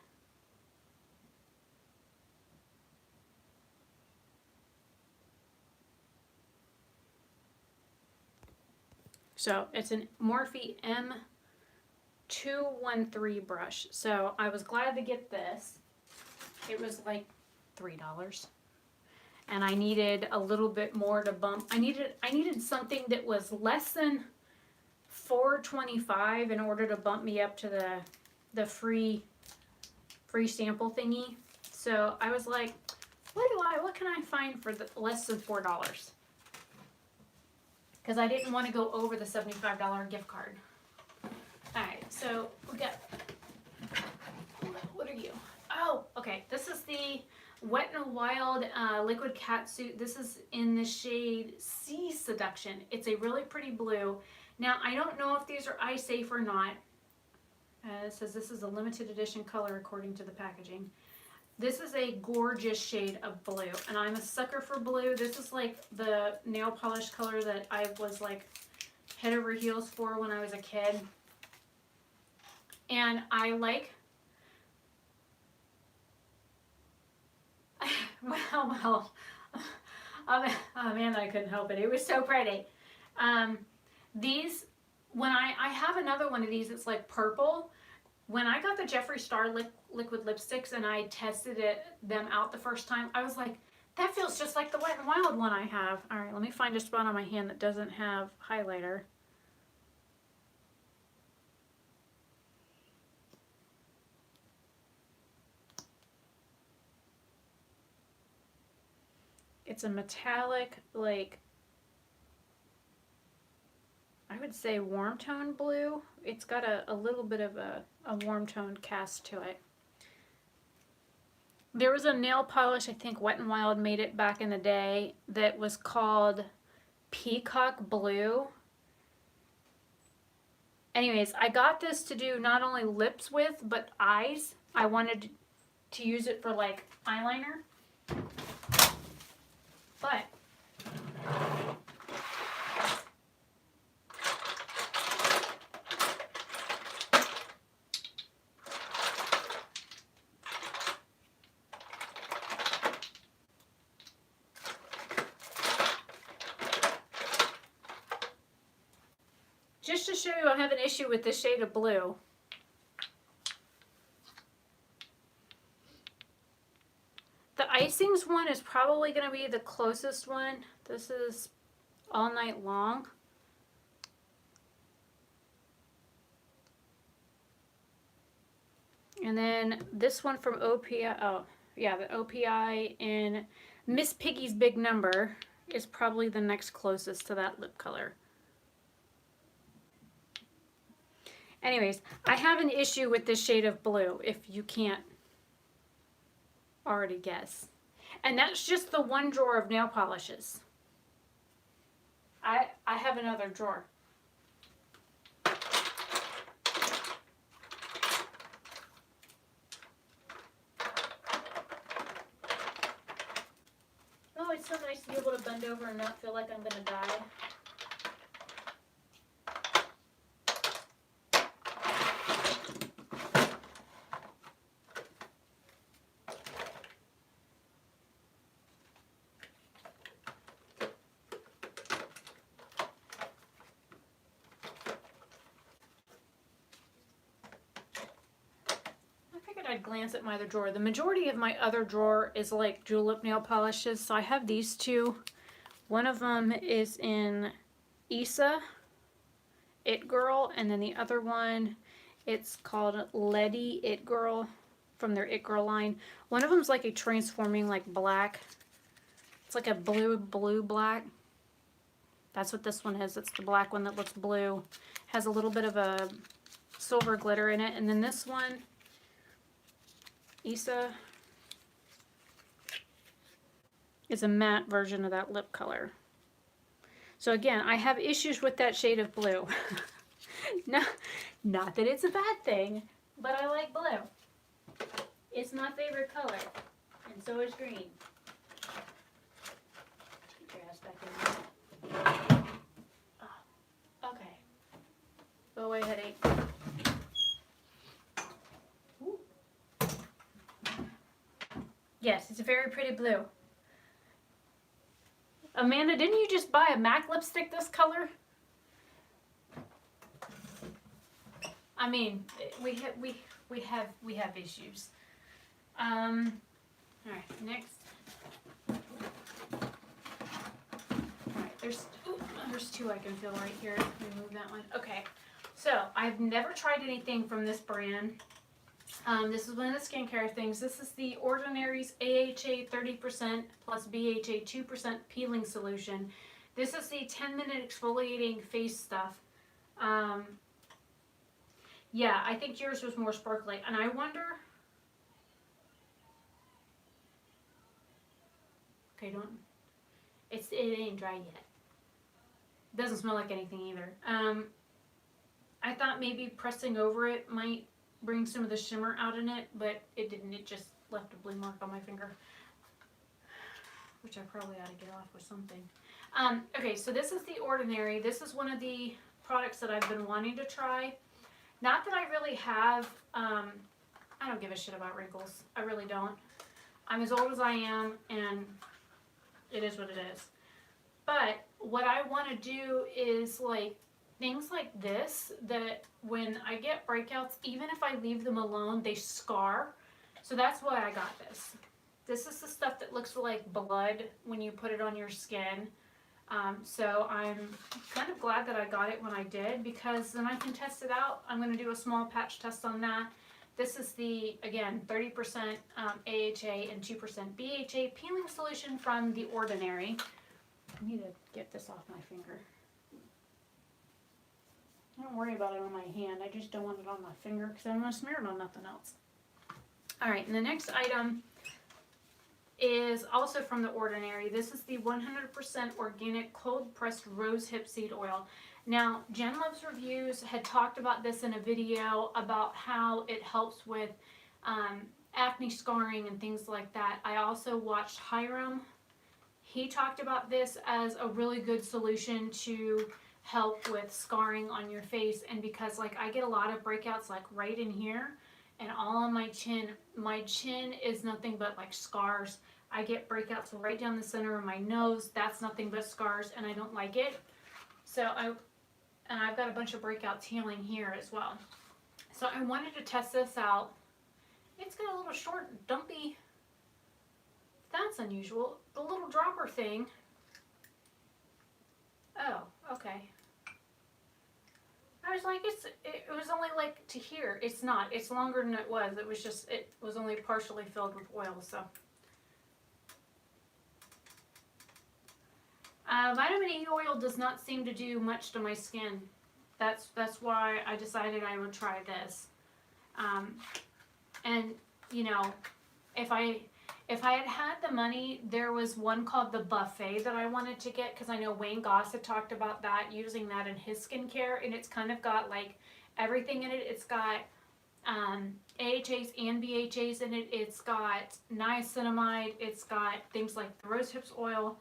So it's an Morphe M213 brush. So I was glad to get this. It was like $3. And I needed a little bit more to bump. I needed something that was less than $4.25 in order to bump me up to the free sample thingy. So I was like, what can I find for less than $4? Because I didn't want to go over the $75 gift card. Alright, so we got, what are you? Oh, okay, this is the Wet n Wild liquid cat suit. This is in the shade Sea Seduction. It's a really pretty blue. Now, I don't know if these are eye safe or not. It says this is a limited edition color according to the packaging. This is a gorgeous shade of blue, and I'm a sucker for blue. This is like the nail polish color that I was like head over heels for when I was a kid. And I like, well, oh man, I couldn't help it. It was so pretty. These, when I have another one of these, it's like purple. When I got the Jeffree Star liquid lipsticks and I tested them out the first time, I was like, that feels just like the Wet n Wild one I have. All right, let me find a spot on my hand that doesn't have highlighter. It's a metallic, like, I would say warm tone blue. It's got a little bit of a warm toned cast to it. There was a nail polish, I think Wet n Wild made it back in the day, that was called Peacock Blue. Anyways, I got this to do not only lips with, but eyes. I wanted to use it for like eyeliner. But just to show you I have an issue with this shade of blue. Icings one is probably going to be the closest one. This is All Night Long. And then this one from OPI, oh yeah, the OPI in Miss Piggy's Big Number is probably the next closest to that lip color. Anyways, I have an issue with this shade of blue, if you can't already guess. And that's just the one drawer of nail polishes. I have another drawer. Oh, it's so nice to be able to bend over and not feel like I'm gonna die. I'd glance at my other drawer. The majority of my other drawer is like julep nail polishes, so I have these two. One of them is in Issa, It Girl, and then the other one, it's called Letty It Girl from their It Girl line. One of them's like a transforming like black. It's like a blue black. That's what this one is. It's the black one that looks blue. Has a little bit of a silver glitter in it. And then this one, Issa, is a matte version of that lip color. So again, I have issues with that shade of blue. Not that it's a bad thing, but I like blue. It's my favorite color, and so is green. Get your ass back in there. Oh, okay. Go away, headache. Yes, it's a very pretty blue. Amanda, didn't you just buy a MAC lipstick this color? I mean, we have issues. All right, next. All right, there's two I can feel right here. Remove that one. Okay, so I've never tried anything from this brand. This is one of the skincare things. This is the Ordinary's AHA 30% plus BHA 2% peeling solution. This is the 10-minute exfoliating face stuff. Yeah, I think yours was more sparkly. And I wonder... Okay, it ain't dry yet. Doesn't smell like anything either. I thought maybe pressing over it might bring some of the shimmer out in it, but it didn't. It just left a blue mark on my finger, which I probably ought to get off with something. Okay, so this is the Ordinary. This is one of the products that I've been wanting to try. Not that I really have, I don't give a shit about wrinkles. I really don't. I'm as old as I am, and it is what it is. But what I want to do is like things like this, that when I get breakouts, even if I leave them alone, they scar. So that's why I got this. This is the stuff that looks like blood when you put it on your skin. So I'm kind of glad that I got it when I did, because then I can test it out. I'm going to do a small patch test on that. This is the, again, 30% AHA and 2% BHA peeling solution from The Ordinary. I need to get this off my finger. Don't worry about it on my hand. I just don't want it on my finger because I don't want to smear it on nothing else. All right, and the next item is also from The Ordinary. This is the 100% organic cold pressed rose hip seed oil. Now, Jen Loves Reviews had talked about this in a video about how it helps with acne scarring and things like that. I also watched Hiram. He talked about this as a really good solution to help with scarring on your face, and because like I get a lot of breakouts like right in here and all on my chin is nothing but like scars. I get breakouts right down the center of my nose. That's nothing but scars, and I don't like it. So I've got a bunch of breakouts healing here as well. So I wanted to test this out. It's got a little short, dumpy That's unusual. The little dropper thing. Oh, okay. I was like, it was only like to here. It's not. It's longer than it was. It was only partially filled with oil, so. Vitamin E oil does not seem to do much to my skin. That's why I decided I would try this. And you know, if I had the money, there was one called the Buffet that I wanted to get because I know Wayne Goss had talked about that, using that in his skincare, and it's kind of got like everything in it. It's got AHAs and BHAs in it. It's got niacinamide. It's got things like the rose hips oil.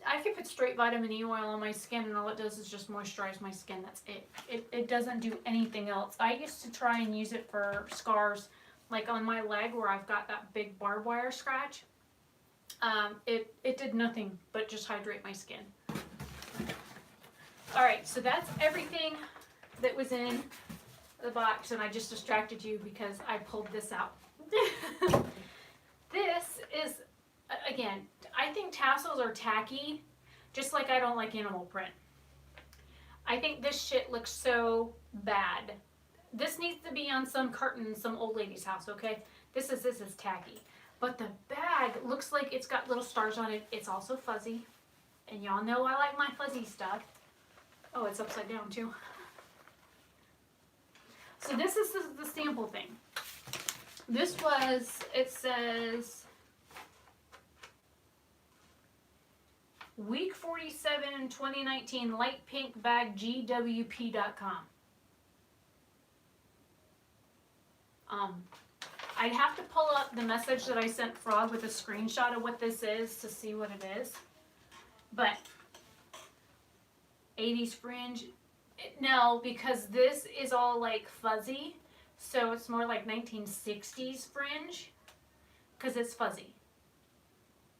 I can put straight vitamin E oil on my skin, and all it does is just moisturize my skin. That's it. It doesn't do anything else. I used to try and use it for scars, like on my leg where I've got that big barbed wire scratch. It did nothing but just hydrate my skin. Alright, so that's everything that was in the box, and I just distracted you because I pulled this out. This is, again, I think tassels are tacky, just like I don't like animal print. I think this shit looks so bad. This needs to be on some curtain in some old lady's house, okay? This is tacky. But the bag looks like it's got little stars on it. It's also fuzzy. And y'all know I like my fuzzy stuff. Oh, it's upside down too. So this is the sample thing. This was, it says, week 47, 2019, light pink bag, GWP.com. I'd have to pull up the message that I sent Frog with a screenshot of what this is to see what it is. But 80s fringe, no, because this is all like fuzzy, so it's more like 1960s fringe because it's fuzzy.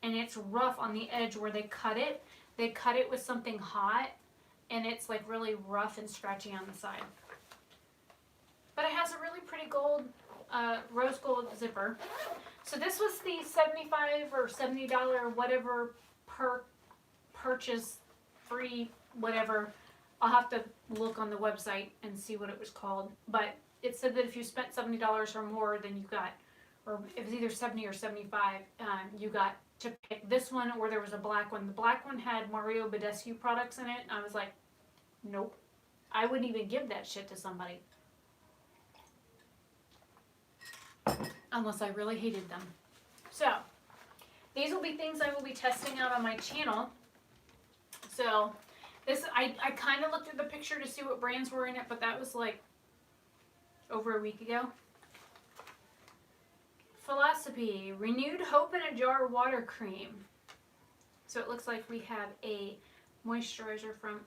And it's rough on the edge where they cut it. They cut it with something hot, and it's like really rough and scratchy on the side. But it has a really pretty gold, rose gold zipper. So this was the $75 or $70 whatever per purchase, free whatever. I'll have to look on the website and see what it was called. But it said that if you spent $70 or more, then you got, or it was either 70 or 75, you got to pick this one, or there was a black one. The black one had Mario Badescu products in it. I was like, nope. I wouldn't even give that shit to somebody. Unless I really hated them. So, these will be things I will be testing out on my channel. So, this, I kind of looked at the picture to see what brands were in it, but that was like over a week ago. Philosophy, Renewed Hope in a Jar Water Cream. So it looks like we have a moisturizer from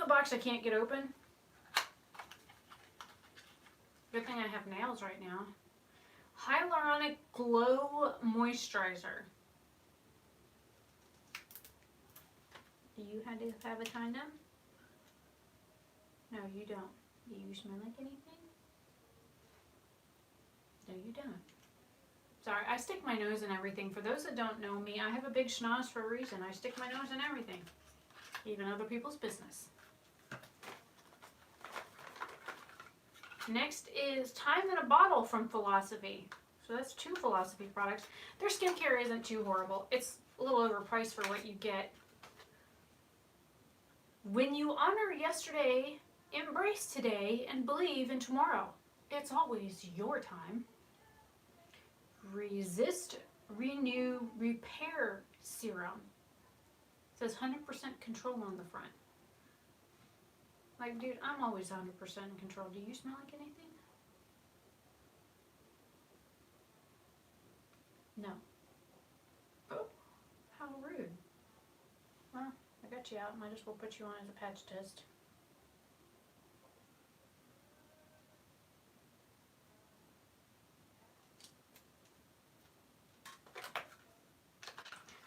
a box I can't get open. Good thing I have nails right now. Hyaluronic Glow Moisturizer. Do you have to have a condom? No, you don't. Do you smell like anything? No, you don't. Sorry, I stick my nose in everything. For those that don't know me, I have a big schnoz for a reason. I stick my nose in everything, even other people's business. Next is Time in a Bottle from Philosophy. So that's 2 Philosophy products. Their skincare isn't too horrible. It's a little overpriced for what you get. When you honor yesterday, embrace today, and believe in tomorrow. It's always your time. Resist, Renew, Repair Serum. It says 100% control on the front. Like, dude, I'm always 100% in control. Do you smell like anything? No. Oh, how rude. Well, I got you out. Might as well put you on as a patch test.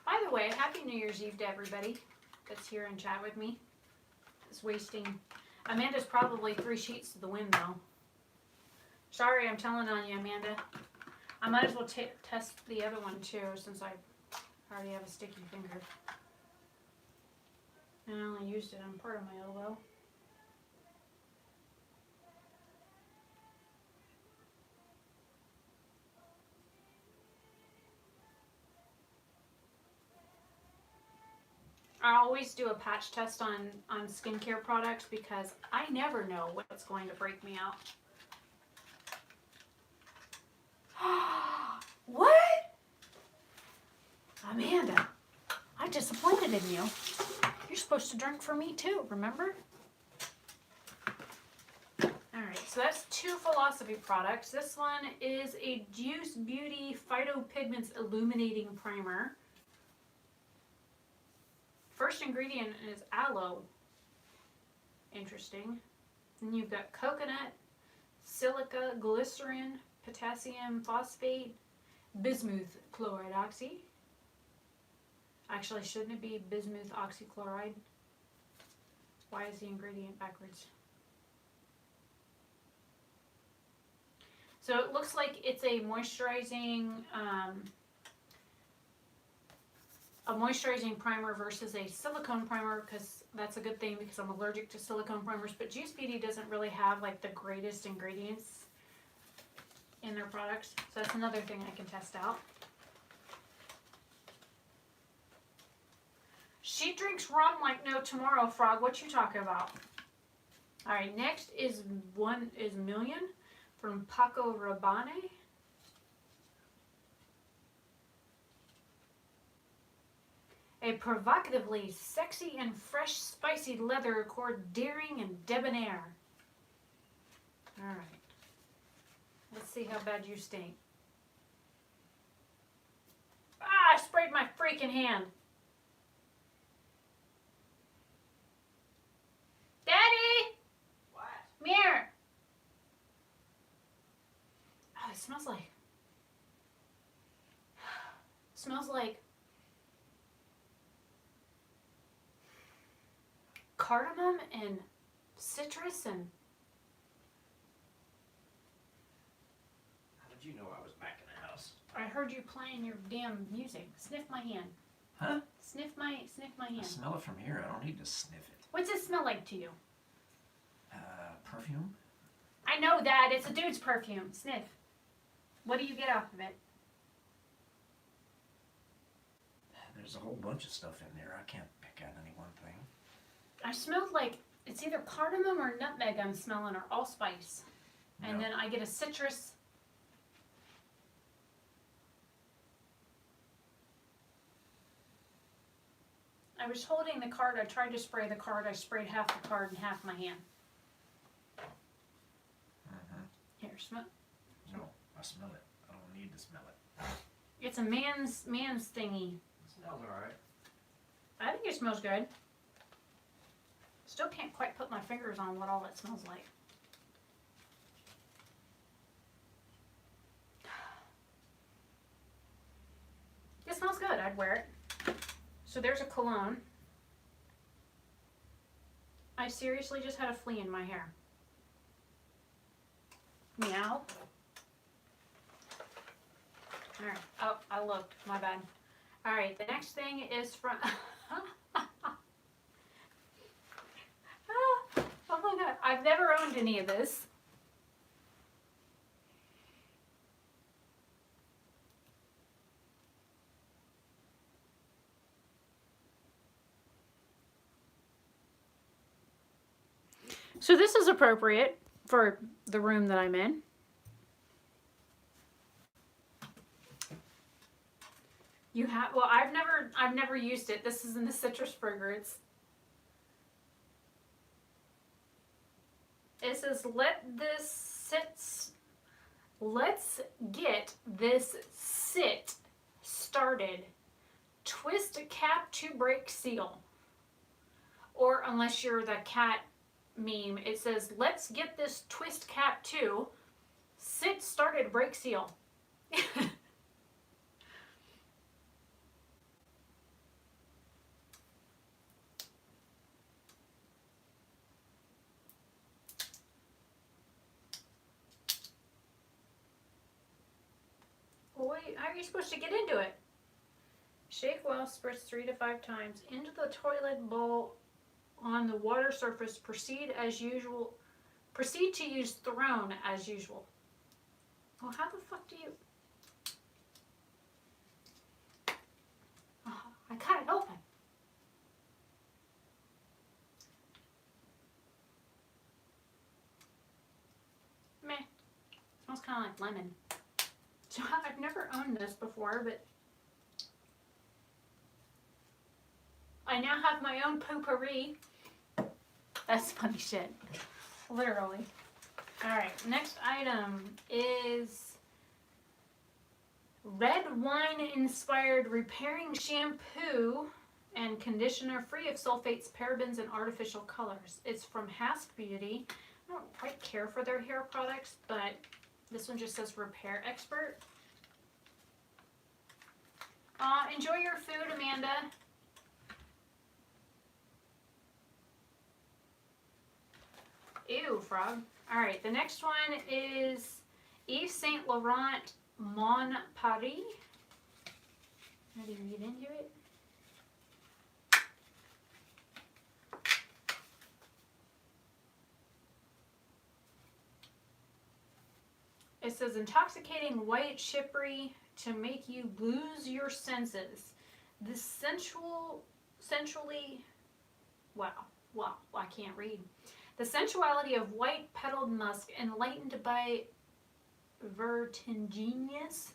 By the way, Happy New Year's Eve to everybody that's here and chat with me. It's wasting. Amanda's probably 3 sheets to the wind, though. Sorry, I'm telling on you, Amanda. I might as well test the other one too, since I already have a sticky finger. And I only used it on part of my elbow. I always do a patch test on skincare products because I never know what's going to break me out. What? Amanda, I'm disappointed in you. You're supposed to drink for me too, remember? Alright, so that's 2 Philosophy products. This one is a Juice Beauty Phytopigments Illuminating Primer. First ingredient is aloe. Interesting. And you've got coconut, silica, glycerin, potassium phosphate, bismuth chloride oxy. Actually, shouldn't it be bismuth oxychloride? Why is the ingredient backwards? So it looks like it's a moisturizing primer versus a silicone primer, because that's a good thing because I'm allergic to silicone primers. But Juice Beauty doesn't really have like the greatest ingredients in their products, so that's another thing I can test out. She drinks rum like no tomorrow, Frog. What you talking about? All right, next is Million from Paco Rabanne. A provocatively sexy and fresh spicy leather accord, daring and debonair. All right. Let's see how bad you stink. Ah, I sprayed my freaking hand. Daddy! What? Come here. Oh, it smells like... smells like... cardamom and citrus and... How did you know I was back in the house? I heard you playing your damn music. Sniff my hand. Huh? Sniff my hand. I smell it from here. I don't need to sniff it. What's it smell like to you? Perfume? I know that. It's a dude's perfume. Sniff. What do you get off of it? There's a whole bunch of stuff in there. I can't pick out any one thing. I smelled like it's either cardamom or nutmeg I'm smelling, or allspice. And No. then I get a citrus. I was holding the card. I tried to spray the card. I sprayed half the card and half my hand. Here, smell. No, I smell it. I don't need to smell it. It's a man's thingy. It smells alright. I think it smells good. Still can't quite put my fingers on what all it smells like. It smells good. I'd wear it. So there's a cologne. I seriously just had a flea in my hair. Meow. Alright. Oh, I looked. My bad. Alright, the next thing is from... Oh my god. I've never owned any of this. So this is appropriate for the room that I'm in. You have, well, I've never used it. This is in the citrus fragrance. It says, let's get this sit started. Twist cap to break seal. Or unless you're the cat meme, it says, let's get this twist cap to sit started break seal. how are you supposed to get into it? Shake well, spritz 3 to 5 times into the toilet bowl on the water surface. Proceed as usual. Proceed to use thrown as usual. Well, how the fuck do you... Oh, I got it open. Meh. Smells kind of like lemon. So I've never owned this before, but I now have my own potpourri. That's funny shit. Literally. Alright, next item is red wine inspired repairing shampoo and conditioner free of sulfates, parabens, and artificial colors. It's from Hask Beauty. I don't quite care for their hair products, but this one just says repair expert. Enjoy your food, Amanda. Ew, frog. Alright, the next one is Yves Saint Laurent Mon Paris. Ready to get into it? It says intoxicating white chicory to make you lose your senses. This sensually, wow, I can't read. The sensuality of white petaled musk enlightened by vertiginous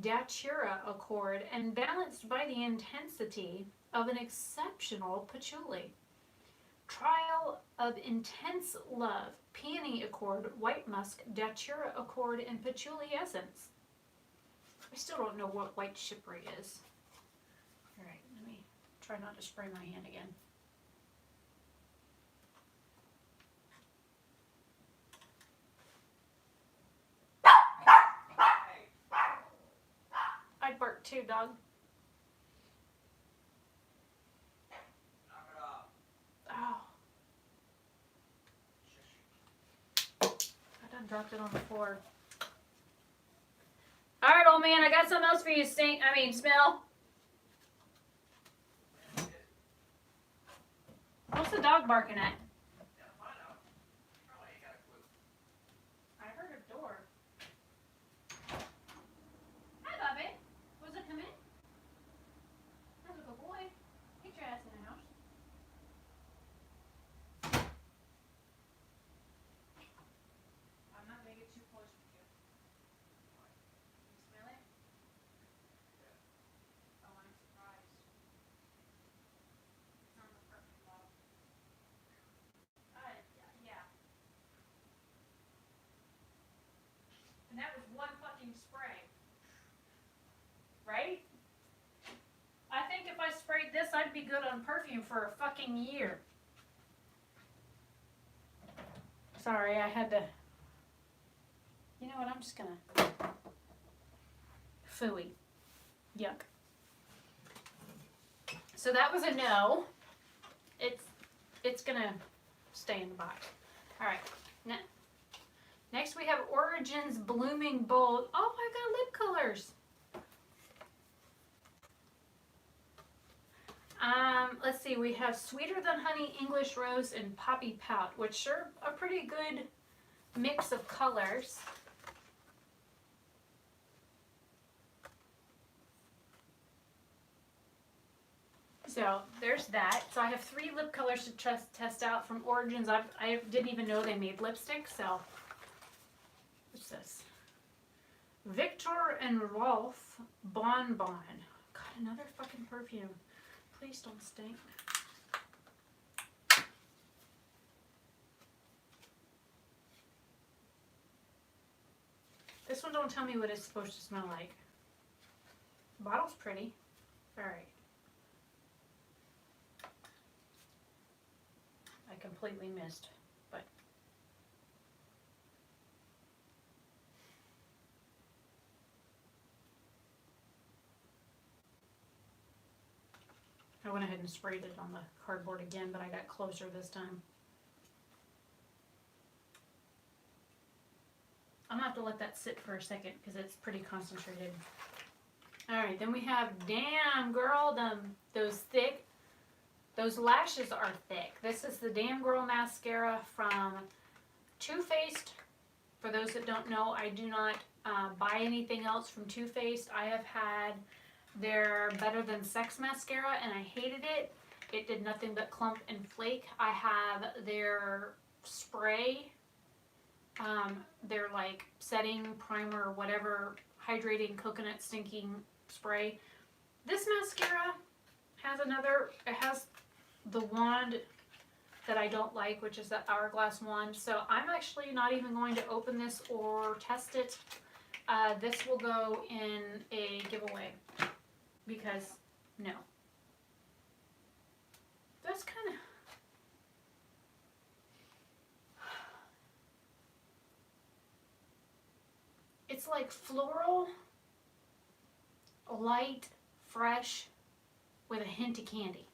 datura accord and balanced by the intensity of an exceptional patchouli. Trial of intense love, peony accord, white musk, datura accord, and patchouli essence. I still don't know what white chicory is. Alright, let me try not to spray my hand again. I'd bark too, dog. Oh. I done dropped it on the floor. Alright, old man, I got something else for you to smell. What's the dog barking at? I heard a door. Hi, Bobby. Was it come in? That's a good boy. Get your ass in the house. I'm not going to get too close with you. You smell it? Oh, I'm surprised. It's on the perfume bottle. Yeah. And that was one fucking spray. Right? I think if I sprayed this, I'd be good on perfume for a fucking year. Sorry, I had to... You know what, I'm just gonna... Phooey. Yuck. So that was a no. It's gonna stay in the box. Alright, next we have Origins Blooming Bold. Oh, I got lip colors. Let's see, we have Sweeter Than Honey, English Rose, and Poppy Pout, which are a pretty good mix of colors. So there's that. So I have 3 lip colors to test out from Origins. I didn't even know they made lipstick, so what's this? Victor and Rolf Bon Bon. God, another fucking perfume. Please don't stink. This one don't tell me what it's supposed to smell like. The bottle's pretty. Alright. I completely missed, but I went ahead and sprayed it on the cardboard again, but I got closer this time. I'm gonna have to let that sit for a second because it's pretty concentrated. Alright, then we have, damn girl, those lashes are thick. This is the Damn Girl mascara from Too Faced. For those that don't know, I do not buy anything else from Too Faced. I have had their Better Than Sex mascara and I hated it. It did nothing but clump and flake. I have their spray, their like setting, primer, whatever, hydrating coconut stinking spray. This mascara has it has the wand that I don't like, which is the Hourglass wand. So I'm actually not even going to open this or test it. This will go in a giveaway because no. That's kind of... It's like floral, light, fresh, with a hint of candy.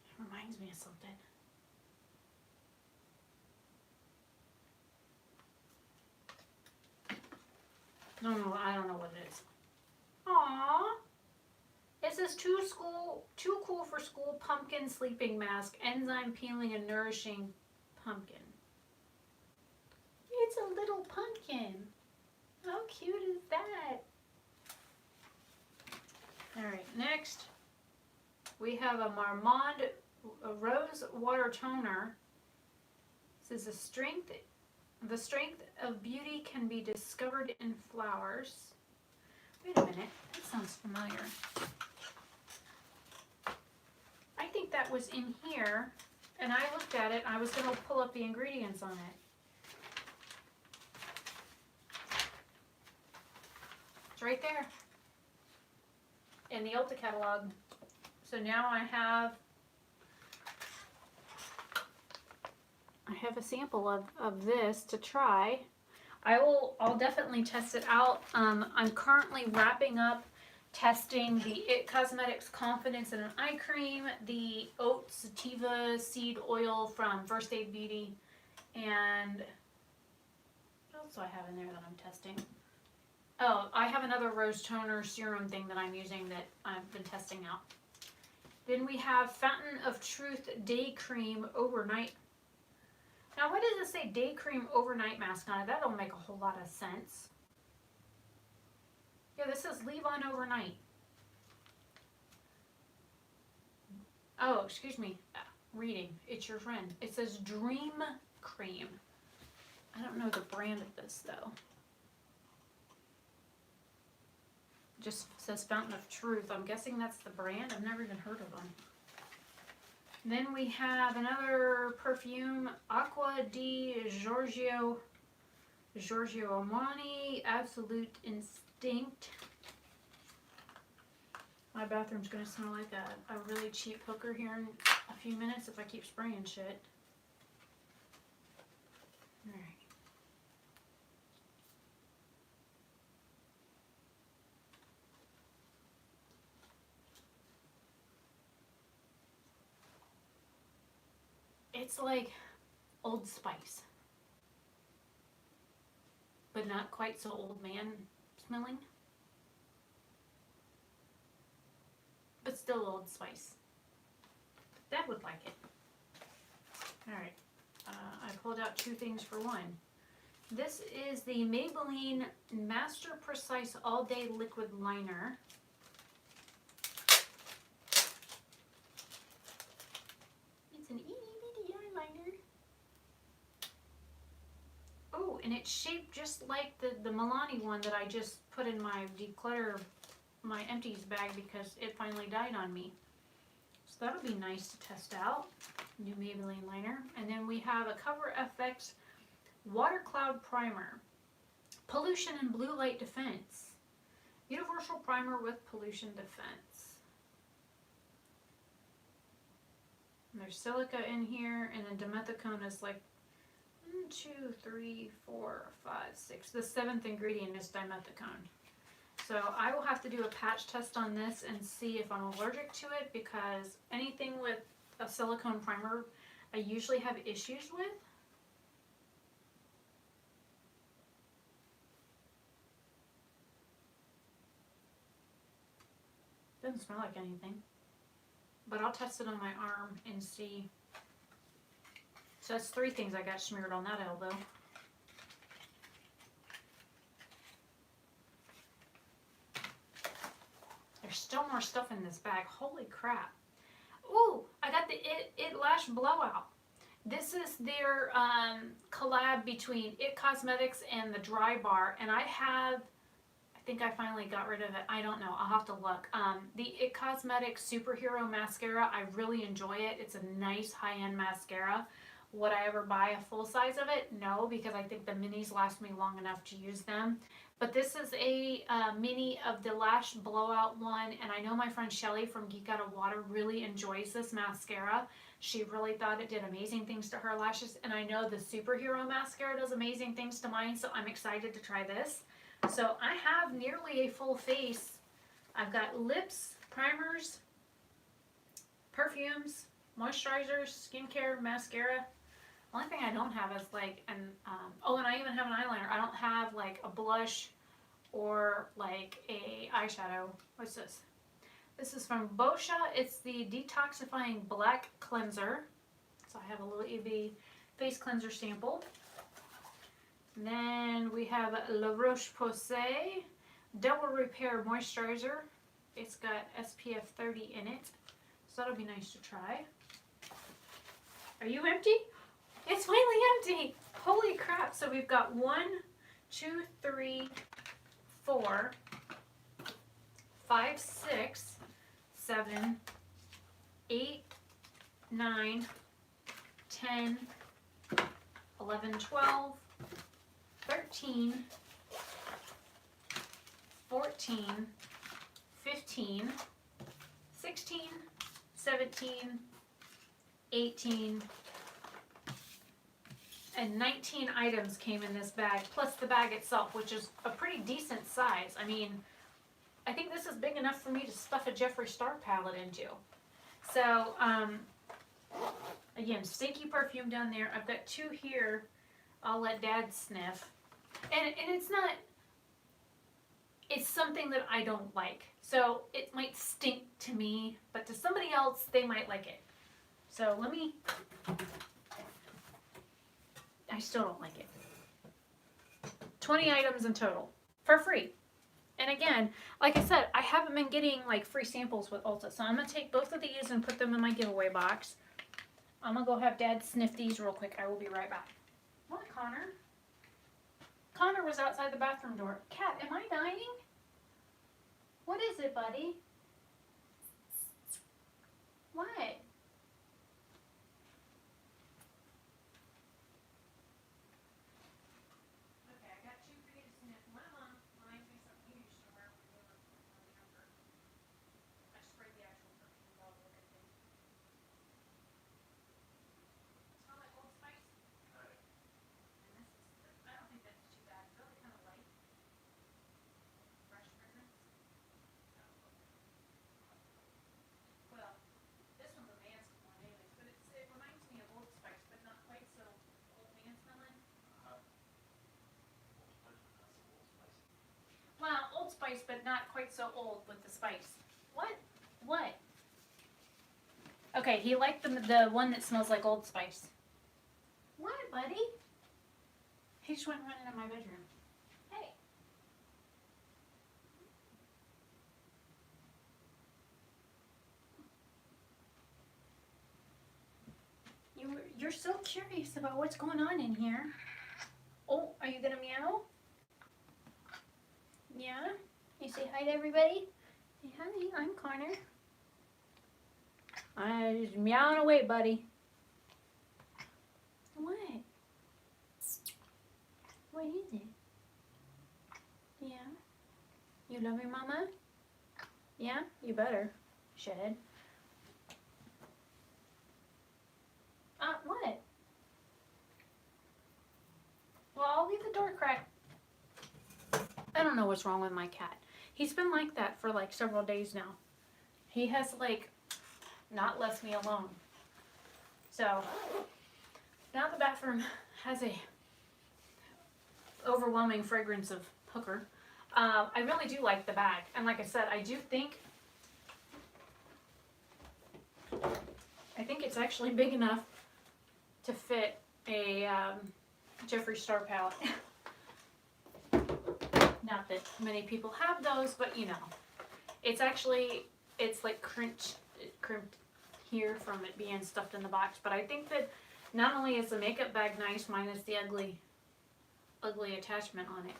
It reminds me of something. I don't know what it is. Aww. It says too cool for school pumpkin sleeping mask, enzyme peeling and nourishing pumpkin. It's a little pumpkin. How cute is that? Alright, next we have a Marmande Rose Water Toner. This is the strength of beauty can be discovered in flowers. Wait a minute, that sounds familiar. I think that was in here, and I looked at it, I was going to pull up the ingredients on it. It's right there in the Ulta catalog. So now I have a sample of this to try. I'll definitely test it out. I'm currently wrapping up testing the It Cosmetics Confidence in an Eye Cream, the Oat Sativa Seed Oil from First Aid Beauty, and what else do I have in there that I'm testing? Oh, I have another rose toner serum thing that I'm using that I've been testing out. Then we have Fountain of Truth Day Cream Overnight. Now, why does it say Day Cream Overnight Mask on it? That don't make a whole lot of sense. Yeah, this says leave on overnight. Oh, excuse me. Reading. It's your friend. It says Dream Cream. I don't know the brand of this, though. Just says Fountain of Truth. I'm guessing that's the brand. I've never even heard of them. Then we have another perfume, Acqua di Giorgio Armani Absolute Instinct. My bathroom's gonna smell like a really cheap hooker here in a few minutes if I keep spraying shit. Alright. It's like Old Spice, but not quite so old man smelling, but still Old Spice. Dad would like it. Alright, I pulled out two things for one. This is the Maybelline Master Precise All Day Liquid Liner. It's an eyeliner. Oh, and it's shaped just like the Milani one that I just put in my declutter, my empties bag because it finally died on me. So that'll be nice to test out. New Maybelline liner. And then we have a Cover FX Water Cloud Primer. Pollution and Blue Light Defense. Universal Primer with Pollution Defense. And there's silica in here, and then dimethicone is like 1, 2, 3, 4, 5, 6. The 7th ingredient is dimethicone. So I will have to do a patch test on this and see if I'm allergic to it, because anything with a silicone primer I usually have issues with. Doesn't smell like anything. But I'll test it on my arm and see. So that's 3 things I got smeared on that elbow. There's still more stuff in this bag. Holy crap. Ooh, I got the It Lash Blowout. This is their collab between It Cosmetics and the Dry Bar. And I think I finally got rid of it. I don't know. I'll have to look. The It Cosmetics Superhero Mascara, I really enjoy it. It's a nice high-end mascara. Would I ever buy a full size of it? No, because I think the minis last me long enough to use them. But this is a mini of the Lash Blowout one, and I know my friend Shelly from Geek Out of Water really enjoys this mascara. She really thought it did amazing things to her lashes, and I know the Superhero Mascara does amazing things to mine, so I'm excited to try this. So I have nearly a full face. I've got lips, primers, perfumes, moisturizers, skincare, mascara. The only thing I don't have is like oh, and I even have an eyeliner. I don't have like a blush or like a eyeshadow. What's this? This is from Boscia. It's the Detoxifying Black Cleanser. So I have a little EB face cleanser sample. And then we have La Roche-Posay Double Repair Moisturizer. It's got SPF 30 in it. So that'll be nice to try. Are you empty? It's finally empty. Holy crap. So we've got 1, 2, 3, 4, 5, 6, 7, 8, 9, 10, 11, 12, 13, 14, 15, 16, 17, 18, and 19 items came in this bag, plus the bag itself, which is a pretty decent size. I mean, I think this is big enough for me to stuff a Jeffree Star palette into. So, again, stinky perfume down there. I've got 2 here. I'll let Dad sniff. And it's not, it's something that I don't like. So it might stink to me, but to somebody else, they might like it. So let me, I still don't like it. 20 items in total for free. And again, like I said, I haven't been getting like free samples with Ulta. So I'm going to take both of these and put them in my giveaway box. I'm going to go have Dad sniff these real quick. I will be right back. What, Connor? Connor was outside the bathroom door. Cat, am I dying? What is it, buddy? What? Okay, I got 2 for you to sniff. One of them reminds me of something you used to wear when you were younger. I sprayed the actual perfume bottle with it. Smell like Old Spice? And this is, I don't think that's too bad. It's really kind of light. Fresh fragrance. Well, this one's a man's one anyways, but it reminds me of Old Spice, but not quite so old man smelling. Well, Old Spice, but not quite so old with the spice. What? What? Okay, he liked the one that smells like Old Spice. What, buddy? He just went running in my bedroom. Hey. You're so curious about what's going on in here. Oh, are you gonna meow? Yeah? You say hi to everybody? Say hi, I'm Connor. I'm just meowing away, buddy. What? What is it? Yeah? You love your mama? Yeah? You better. Shithead. What? Well, I'll leave the door cracked. I don't know what's wrong with my cat. He's been like that for like several days now. He has like not left me alone. So now the bathroom has a overwhelming fragrance of hooker. I really do like the bag, and like I said, I think it's actually big enough to fit a Jeffree Star palette. Not that many people have those, but you know, it's like crimped here from it being stuffed in the box. But I think that not only is the makeup bag nice, minus the ugly attachment on it,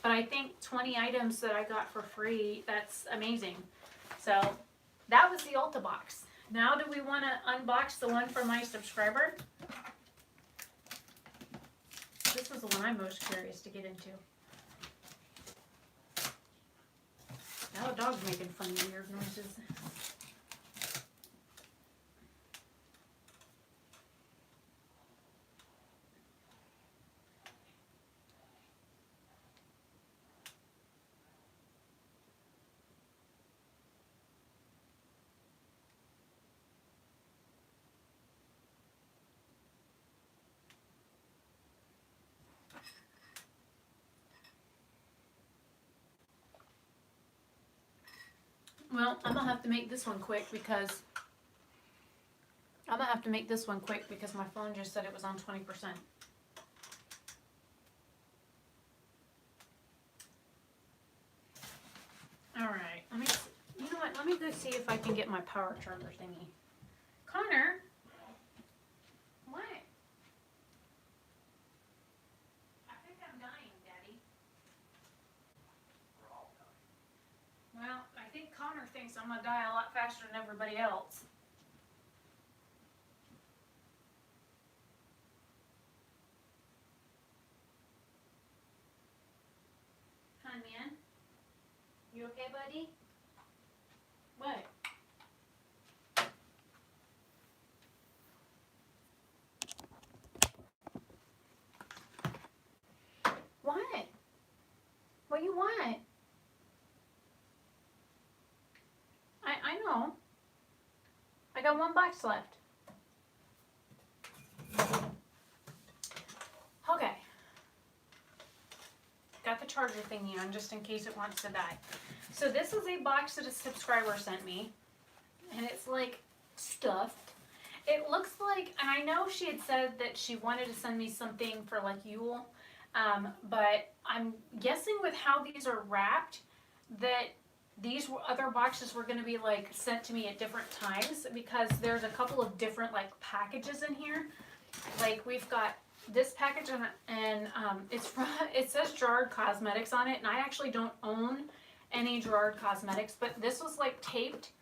but I think 20 items that I got for free, that's amazing. So that was the Ulta box. Now do we want to unbox the one from my subscriber? This was the one I'm most curious to get into. Now the dog's making funny weird noises. Well, I'm gonna have to make this one quick because my phone just said it was on 20%. All right, you know what? Let me go see if I can get my power charger thingy. Connor, what? I think I'm dying, Daddy. We're all dying. Well, I think Connor thinks I'm gonna die a lot faster than everybody else. Hi, man. You okay, buddy? What? What? What do you want? I know. I got one box left. Okay. Got the charger thingy on just in case it wants to die. So this is a box that a subscriber sent me. And it's like stuffed. It looks like, and I know she had said that she wanted to send me something for like Yule. But I'm guessing with how these are wrapped that these other boxes were going to be like sent to me at different times, because there's a couple of different like packages in here. Like we've got this package and it says Gerard Cosmetics on it, and I actually don't own any Gerard Cosmetics, but this was like taped,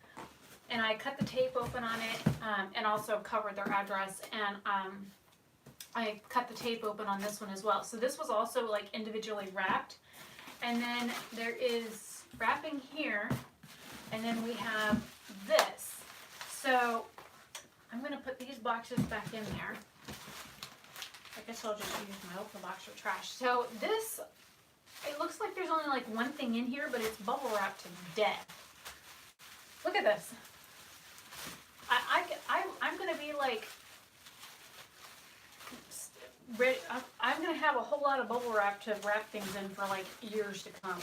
and I cut the tape open on it and also covered their address, and I cut the tape open on this one as well. So this was also like individually wrapped, and then there is wrapping here, and then we have this. So I'm going to put these boxes back in there. I guess I'll just use my Ulta box for trash. So this, it looks like there's only like one thing in here, but it's bubble wrapped to death. Look at this. I'm going to be like, I'm going to have a whole lot of bubble wrap to wrap things in for like years to come.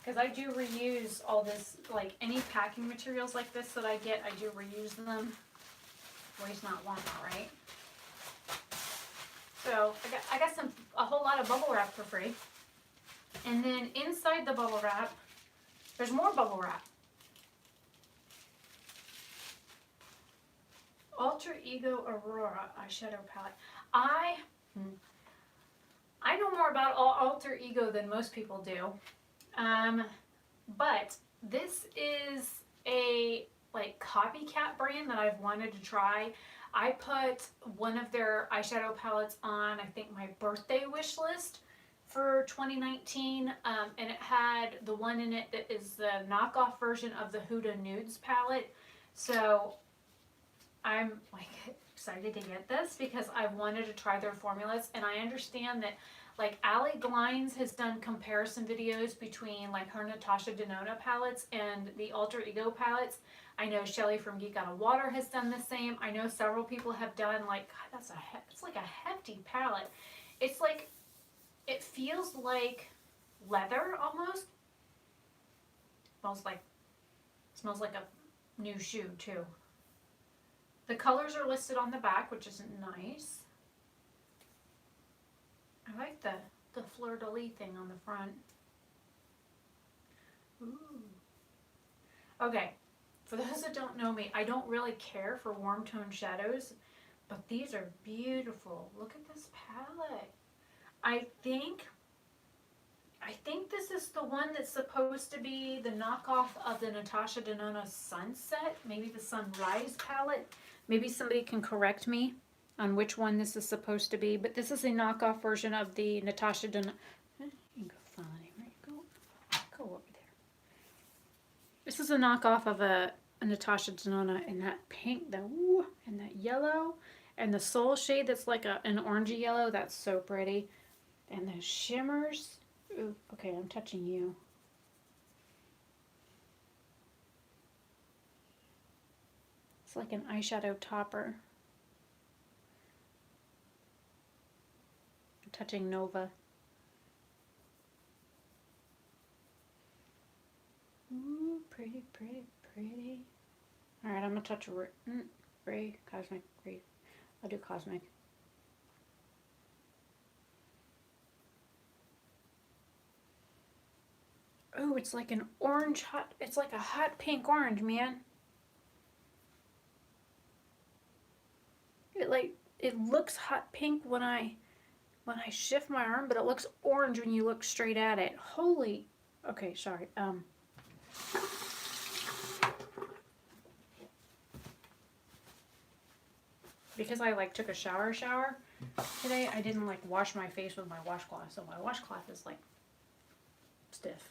Because I do reuse all this, like any packing materials like this that I get, I do reuse them. Waste not, want not, right? So I got a whole lot of bubble wrap for free. And then inside the bubble wrap, there's more bubble wrap. Alter Ego Aurora eyeshadow palette. I know more about Alter Ego than most people do. But this is a like copycat brand that I've wanted to try. I put one of their eyeshadow palettes on, I think, my birthday wish list for 2019, and it had the one in it that is the knockoff version of the Huda Nudes palette. So I'm like excited to get this because I wanted to try their formulas, and I understand that like Allie Glines has done comparison videos between like her Natasha Denona palettes and the Alter Ego palettes. I know Shelly from Geek Out of Water has done the same. I know several people have done, like, God, it's like a hefty palette. It's like, it feels like leather almost. Smells like a new shoe too. The colors are listed on the back, which is nice. I like the fleur-de-lis thing on the front. Ooh. Okay, for those that don't know me, I don't really care for warm tone shadows, but these are beautiful. Look at this palette. I think this is the one that's supposed to be the knockoff of the Natasha Denona Sunset, maybe the Sunrise palette. Maybe somebody can correct me on which one this is supposed to be, but this is a knockoff version of the Natasha Denona. You can go find it. Where you go over there. This is a knockoff of a Natasha Denona in that pink, and that yellow, and the soul shade that's like an orangey yellow. That's so pretty. And the shimmers. Ooh, okay, I'm touching you. It's like an eyeshadow topper. I'm touching Nova. Ooh, pretty, pretty, pretty. Alright, I'm going to touch Ray, Cosmic, Ray. I'll do Cosmic. Oh, it's like an orange it's like a hot pink orange, man. It looks hot pink when I shift my arm, but it looks orange when you look straight at it. Holy, okay, sorry. Because I took a shower today, I didn't wash my face with my washcloth, so my washcloth is stiff.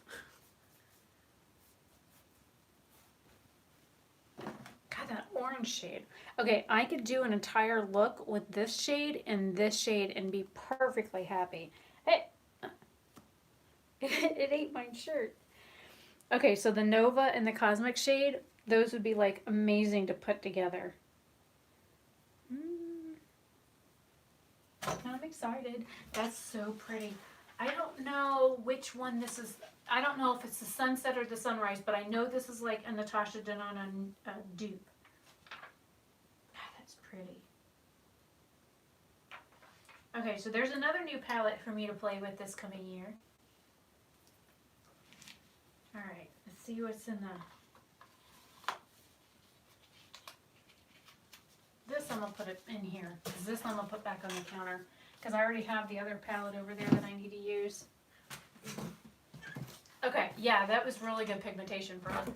God, that orange shade. Okay, I could do an entire look with this shade and be perfectly happy. Hey, it ate my shirt. Okay, so the Nova and the Cosmic shade, those would be amazing to put together. I'm excited. That's so pretty. I don't know which one this is. I don't know if it's the Sunset or the Sunrise, but I know this is like a Natasha Denona dupe. God, that's pretty. Okay, so there's another new palette for me to play with this coming year. Alright, let's see what's in the... This I'm going to put it in here, because this I'm going to put back on the counter, because I already have the other palette over there that I need to use. Okay, yeah, that was really good pigmentation for us.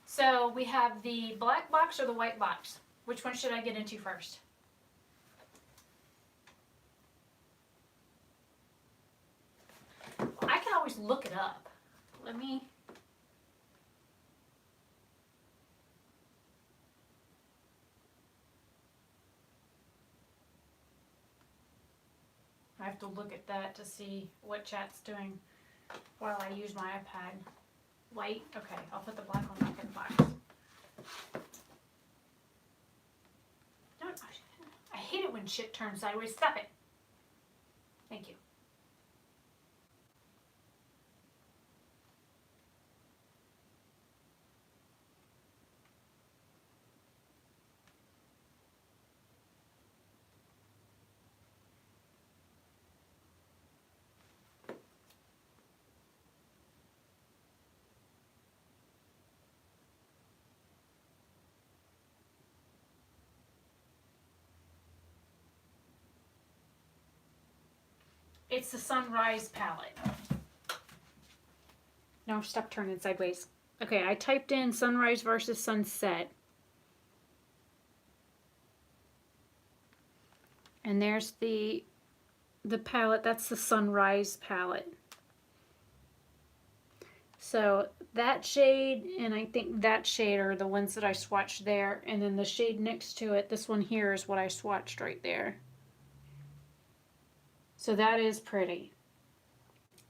So we have the black box or the white box. Which one should I get into first? I can always look it up. Let me... I have to look at that to see what chat's doing while I use my iPad. White? Okay, I'll put the black one back in the box. No, I hate it when shit turns sideways. Stop it. Thank you. It's the Sunrise palette. No, stop turning sideways. Okay, I typed in Sunrise versus Sunset. And there's the palette. That's the Sunrise palette. So that shade and I think that shade are the ones that I swatched there. And then the shade next to it, this one here is what I swatched right there. So that is pretty.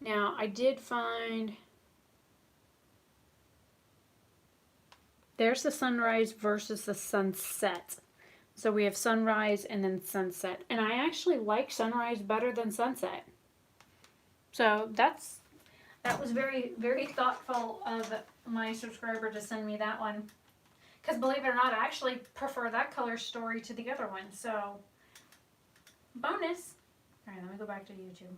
Now I did find There's the sunrise versus the sunset. So we have sunrise and then sunset. And I actually like sunrise better than sunset. So that was very, very thoughtful of my subscriber to send me that one. Because believe it or not, I actually prefer that color story to the other one. So, bonus. All right, let me go back to YouTube.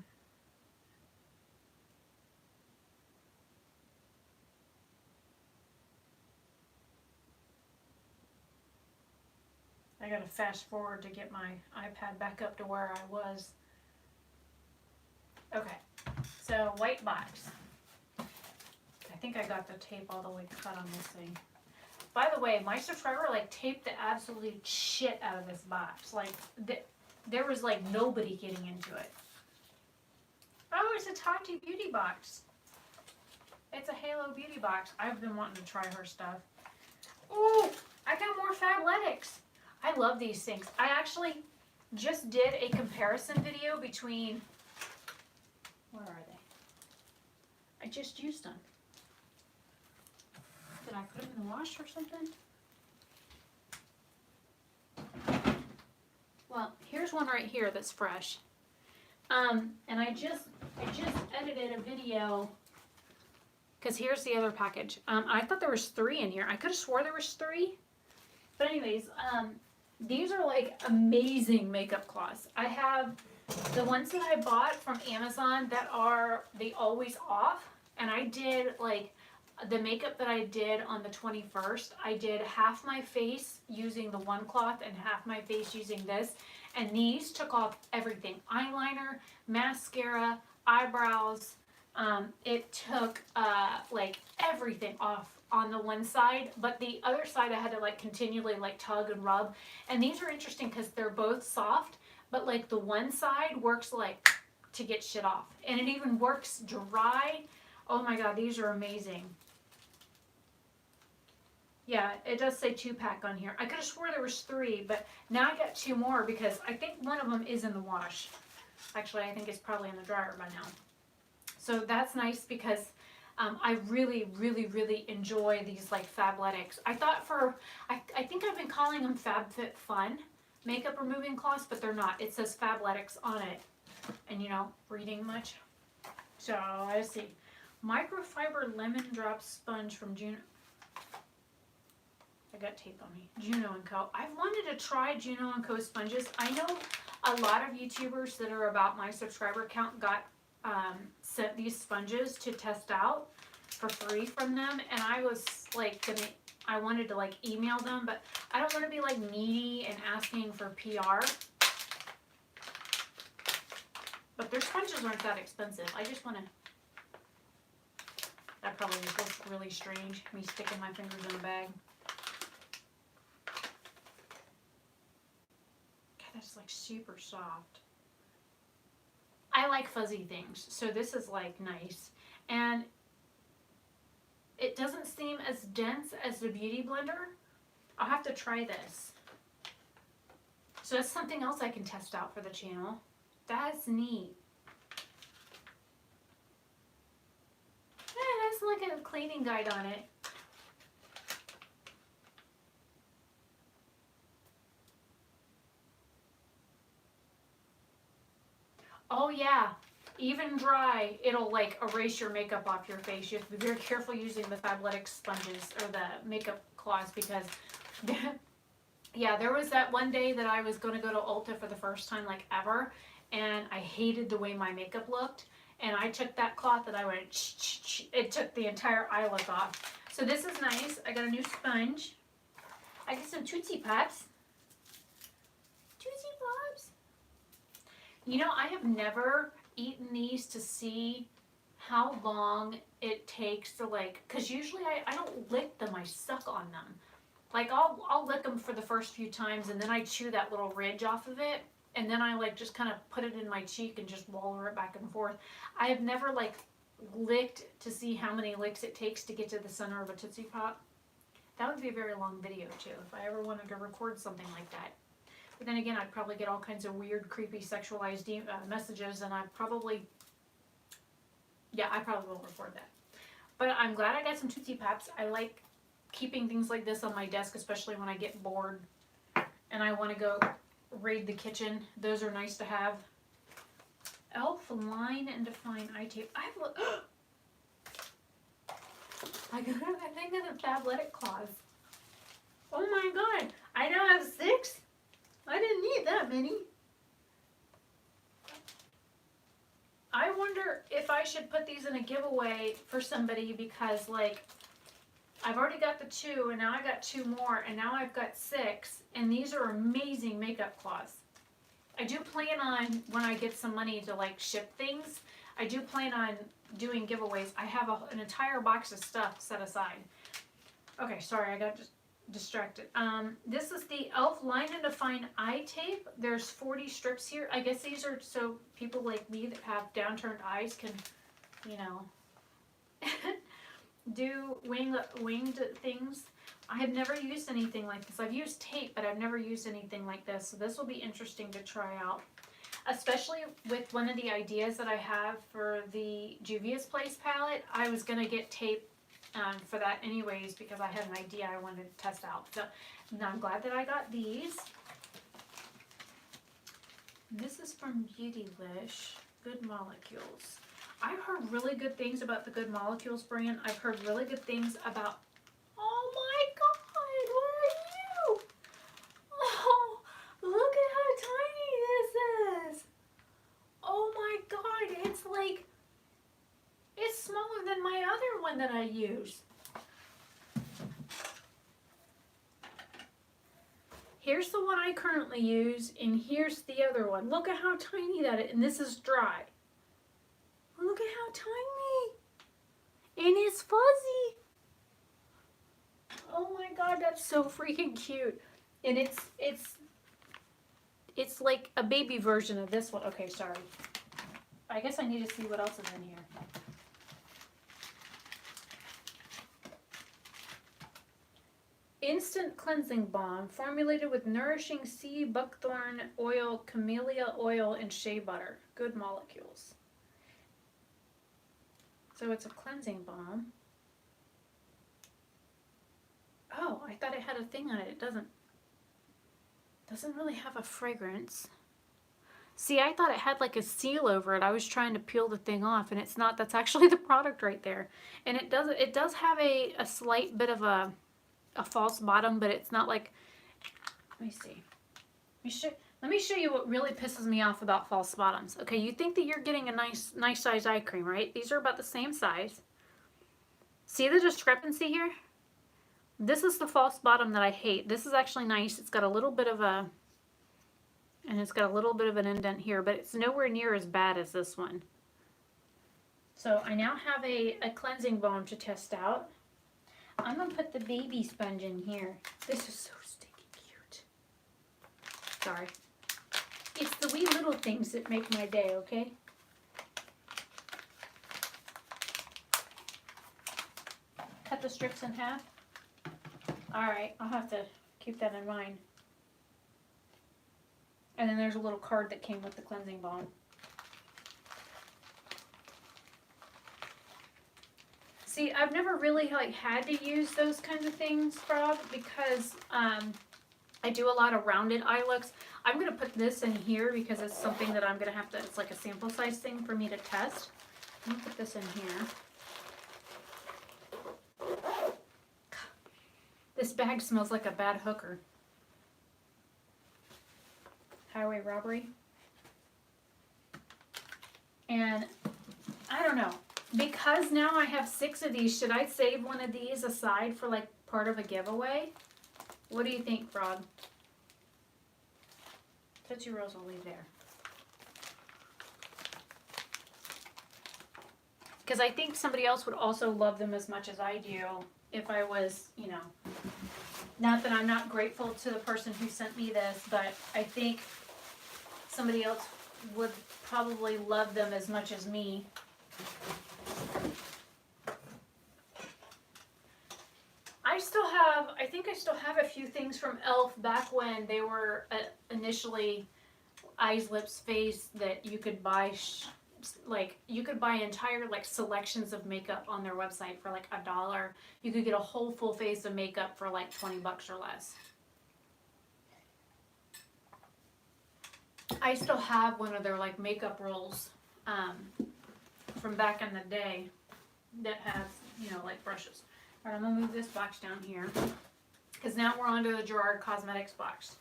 I gotta fast forward to get my iPad back up to where I was. Okay, so white box. I think I got the tape all the way cut on this thing. By the way, my subscriber like taped the absolute shit out of this box. Like there was like nobody getting into it. Oh, it's a Tati beauty box. It's a Halo beauty box. I've been wanting to try her stuff. Oh, I got more Fabletics. I love these things. I actually just did a comparison video between, where are they? I just used them. Did I put them in the wash or something? Well, here's one right here that's fresh. And I just edited a video, because here's the other package. I thought there was 3 in here. I could have swore there was 3. But anyways, these are like amazing makeup cloths. I have the ones that I bought from Amazon that are the always off. And I did like the makeup that I did on the 21st. I did half my face using the one cloth and half my face using this. And these took off everything. Eyeliner, mascara, eyebrows. It took like everything off on the one side, but the other side I had to like continually like tug and rub. And these are interesting because they're both soft, but like the one side works like to get shit off. And it even works dry. Oh my god, these are amazing. Yeah, it does say 2-pack on here. I could have swore there was 3, but now I got 2 more because I think one of them is in the wash. Actually, I think it's probably in the dryer by now. So that's nice because I really, really, really enjoy these like Fabletics. I thought I think I've been calling them FabFitFun makeup removing cloths, but they're not. It says Fabletics on it. And you know, reading much. So let's see. Microfiber lemon drop sponge from Juno. I got tape on me. Juno & Co. I've wanted to try Juno & Co sponges. I know a lot of YouTubers that are about my subscriber count got sent these sponges to test out for free from them, and I was like I wanted to like email them, but I don't want to be like needy and asking for PR. But their sponges aren't that expensive. I just want to. That probably just looks really strange, me sticking my fingers in a bag. God, that's like super soft. I like fuzzy things, so this is like nice. And it doesn't seem as dense as the Beauty Blender. I'll have to try this. So that's something else I can test out for the channel. That's neat. It has like a cleaning guide on it. Oh yeah, even dry, it'll like erase your makeup off your face. You have to be very careful using the Fabletics sponges or the makeup cloths because yeah, there was that one day that I was going to go to Ulta for the first time like ever, and I hated the way my makeup looked, and I took that cloth and I went it took the entire eye look off. So this is nice. I got a new sponge. I got some Tootsie Pops. Tootsie Pops. You know, I have never eaten these to see how long it takes to like, because usually I don't lick them, I suck on them. Like I'll lick them for the first few times and then I chew that little ridge off of it and then I like just kind of put it in my cheek and just waller it back and forth. I have never like licked to see how many licks it takes to get to the center of a Tootsie Pop. That would be a very long video too if I ever wanted to record something like that. But then again, I'd probably get all kinds of weird, creepy, sexualized messages, and I probably won't record that. But I'm glad I got some Tootsie Pops. I like keeping things like this on my desk, especially when I get bored and I want to go raid the kitchen. Those are nice to have. Elf Line and Define eye tape. I got a thing of the Fabletic claws. Oh my god! I now have 6. I didn't need that many. I wonder if I should put these in a giveaway for somebody because, like, I've already got the 2 and now I got 2 more and now I've got 6, and these are amazing makeup cloths. I do plan on, when I get some money to like ship things, I do plan on doing giveaways. I have an entire box of stuff set aside. Okay, sorry, I got just distracted. This is the Elf Line and Define eye tape. There's 40 strips here. I guess these are so people like me that have downturned eyes can, you know, do winged things. I have never used anything like this. I've used tape, but I've never used anything like this. So this will be interesting to try out, especially with one of the ideas that I have for the Juvia's Place palette. I was going to get tape for that anyways because I had an idea I wanted to test out. So now I'm glad that I got these. This is from Beautylish, Good Molecules. I've heard really good things about the Good Molecules brand. I've heard really good things about, oh my god, what are you? Oh, look at how tiny this is. Oh my god, it's like, it's smaller than my other one that I use. Here's the one I currently use, and here's the other one. Look at how tiny that is, and this is dry. Look at how tiny, and it's fuzzy. Oh my god, that's so freaking cute. And it's like a baby version of this one. Okay, sorry. I guess I need to see what else is in here. Instant Cleansing Balm, formulated with nourishing sea buckthorn oil, camellia oil, and shea butter. Good Molecules. So it's a cleansing balm. Oh, I thought it had a thing on it. It doesn't really have a fragrance. See, I thought it had like a seal over it. I was trying to peel the thing off, and it's not. That's actually the product right there. And it does have a slight bit of a false bottom, but it's not like, let me see. Let me show you what really pisses me off about false bottoms. Okay, you think that you're getting a nice size eye cream, right? These are about the same size. See the discrepancy here? This is the false bottom that I hate. This is actually nice. It's got a little bit of an indent here, but it's nowhere near as bad as this one. So I now have a cleansing balm to test out. I'm going to put the baby sponge in here. This is so stinking cute. Sorry. It's the wee little things that make my day, okay? Cut the strips in half. Alright, I'll have to keep that in mind. And then there's a little card that came with the cleansing balm. See, I've never really had to use those kinds of things, Rob, because I do a lot of rounded eye looks. I'm going to put this in here because it's something that I'm going to have to, it's like a sample size thing for me to test. I'm going to put this in here. This bag smells like a bad hooker. Highway robbery. And I don't know. Because now I have 6 of these, should I save one of these aside for like part of a giveaway? What do you think, Rob? Tootsie Rolls will leave there. Because I think somebody else would also love them as much as I do if I was, you know, not that I'm not grateful to the person who sent me this, but I think somebody else would probably love them as much as me. I think I still have a few things from e.l.f. back when they were initially eyes, lips, face that you could buy like you could buy entire like selections of makeup on their website for like $1. You could get a whole full face of makeup for like 20 bucks or less. I still have one of their like makeup rolls from back in the day that has, you know, like brushes. All right, I'm gonna move this box down here because now we're onto the Gerard Cosmetics box.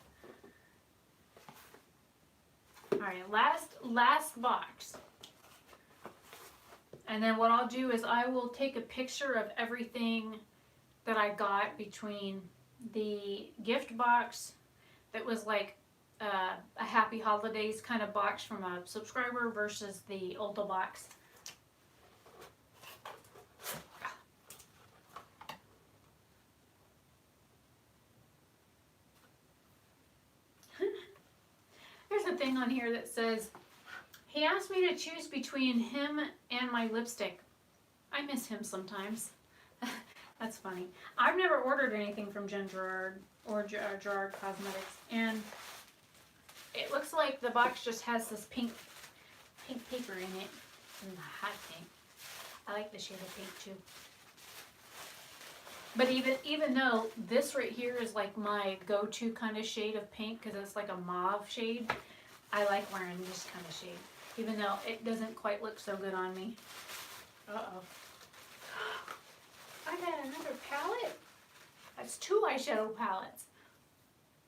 All right, last box. And then what I'll do is I will take a picture of everything that I got between the gift box that was like a Happy Holidays kind of box from a subscriber versus the Ulta box. There's a thing on here that says, he asked me to choose between him and my lipstick. I miss him sometimes. That's funny. I've never ordered anything from Jen Gerard or Gerard Cosmetics, and it looks like the box just has this pink paper in it, and the hot pink. I like the shade of pink too. But even though this right here is like my go-to kind of shade of pink because it's like a mauve shade, I like wearing this kind of shade, even though it doesn't quite look so good on me. Uh-oh. I got another palette. That's 2 eyeshadow palettes.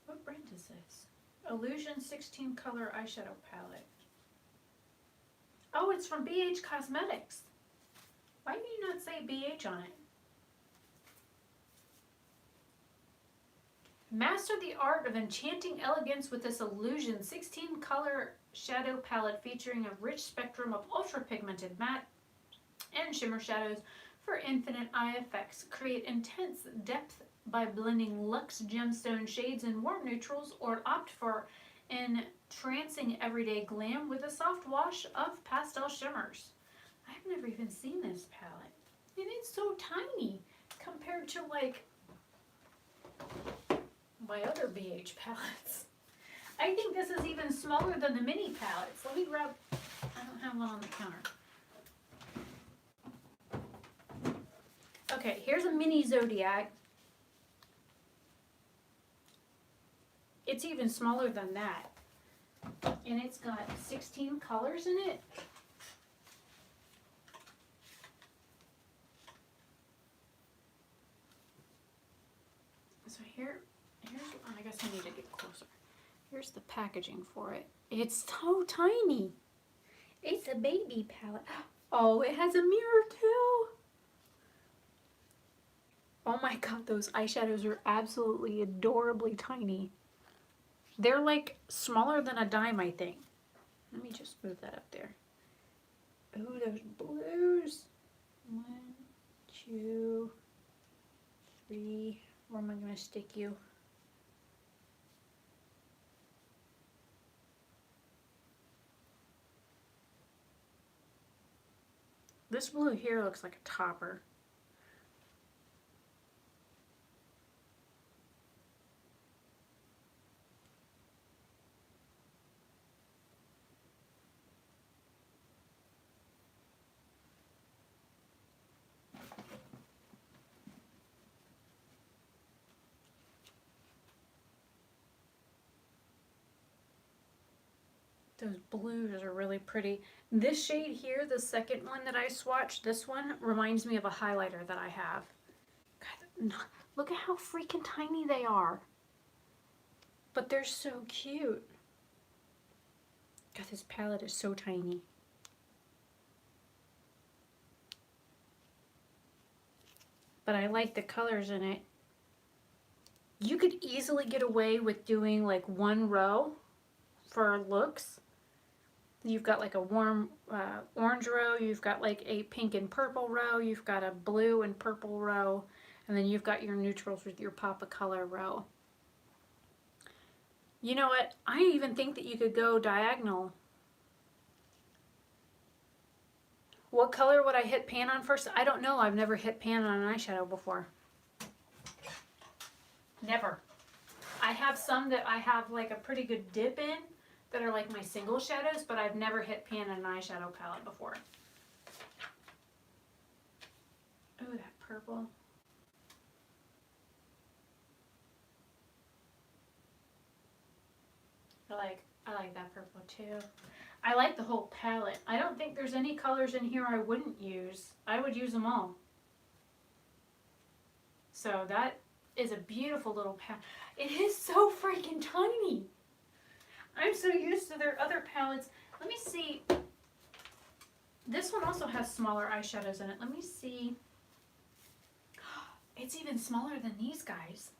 What brand is this? Illusion 16 color eyeshadow palette. Oh, it's from BH Cosmetics. Why do you not say BH on it? Master the art of enchanting elegance with this Illusion 16 color shadow palette featuring a rich spectrum of ultra pigmented matte and shimmer shadows for infinite eye effects. Create intense depth by blending luxe gemstone shades and warm neutrals, or opt for entrancing everyday glam with a soft wash of pastel shimmers. I've never even seen this palette, and it's so tiny compared to like my other BH palettes. I think this is even smaller than the mini palettes. Let me grab, I don't have one on the counter. Okay, here's a mini Zodiac. It's even smaller than that. And it's got 16 colors in it. So here's, I guess I need to get closer. Here's the packaging for it. It's so tiny. It's a baby palette. Oh, it has a mirror too. Oh my god, those eyeshadows are absolutely adorably tiny. They're like smaller than a dime, I think. Let me just move that up there. Oh, those blues. 1, 2, 3. Where am I going to stick you? This blue here looks like a topper. Those blues are really pretty. This shade here, the second one that I swatched, this one reminds me of a highlighter that I have. God, look at how freaking tiny they are. But they're so cute. God, this palette is so tiny. But I like the colors in it. You could easily get away with doing like one row for looks. You've got like a warm orange row, you've got like a pink and purple row, you've got a blue and purple row, and then you've got your neutrals with your pop of color row. You know what? I even think that you could go diagonal. What color would I hit pan on first? I don't know. I've never hit pan on an eyeshadow before. Never. I have some that I have like a pretty good dip in, that are like my single shadows, but I've never hit pan in an eyeshadow palette before. Oh, that purple. I like that purple too. I like the whole palette. I don't think there's any colors in here I wouldn't use. I would use them all. So that is a beautiful little palette. It is so freaking tiny. I'm so used to their other palettes. Let me see. This one also has smaller eyeshadows in it. Let me see. It's even smaller than these guys.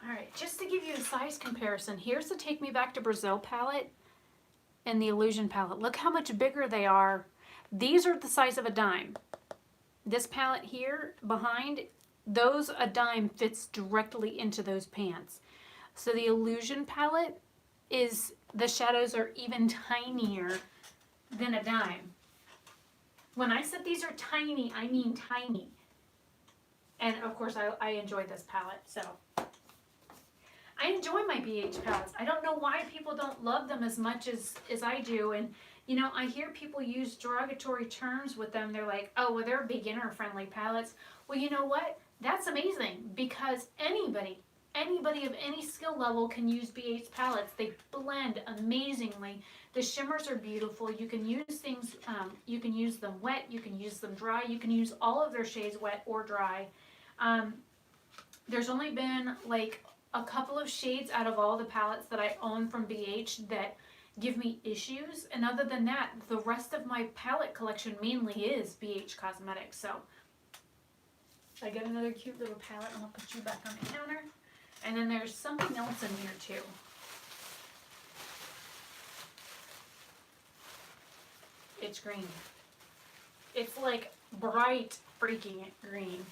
Alright, just to give you a size comparison, here's the Take Me Back to Brazil palette and the Illusion palette. Look how much bigger they are. These are the size of a dime. This palette here behind, a dime fits directly into those pants. So the Illusion palette the shadows are even tinier than a dime. When I said these are tiny, I mean tiny. And of course I enjoy this palette, so. I enjoy my BH palettes. I don't know why people don't love them as much as I do. And, you know, I hear people use derogatory terms with them. They're like, oh, well, they're beginner-friendly palettes. Well, you know what? That's amazing because anybody of any skill level can use BH palettes. They blend amazingly. The shimmers are beautiful. You can use things, you can use them wet, you can use them dry. You can use all of their shades wet or dry. There's only been like a couple of shades out of all the palettes that I own from BH that give me issues, and other than that, the rest of my palette collection mainly is BH Cosmetics. So I got another cute little palette, and I'll put you back on the counter. And then there's something else in here too. It's green. It's like bright freaking green.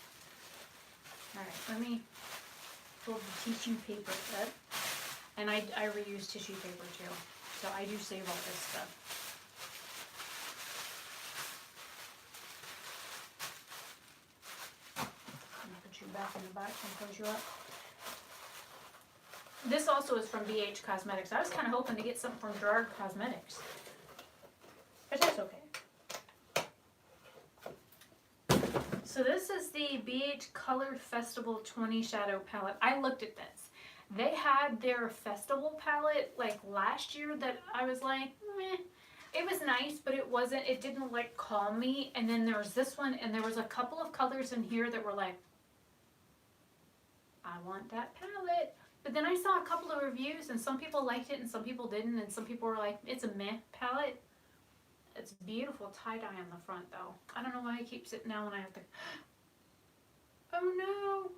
Alright, let me fold the tissue paper up. And I reuse tissue paper too. So I do save all this stuff. I'm gonna put you back in the box and close you up. This also is from BH Cosmetics. I was kind of hoping to get something from Gerard Cosmetics. But that's okay. So this is the BH Color Festival 20 Shadow Palette. I looked at this. They had their festival palette like last year that I was like, meh. It was nice, but it didn't like call me. And then there was this one, and there was a couple of colors in here that were like, I want that palette. But then I saw a couple of reviews, and some people liked it and some people didn't, and some people were like, it's a meh palette. It's beautiful tie-dye on the front, though. I don't know why I keep sitting down when I have to... Oh, no.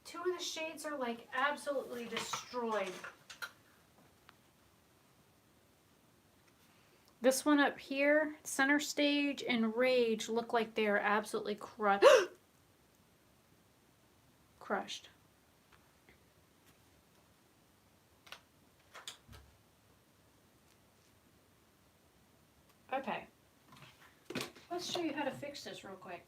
Two of the shades are, like, absolutely destroyed. This one up here, Center Stage and Rage, look like they are absolutely crushed. Crushed. Okay. Let's show you how to fix this real quick.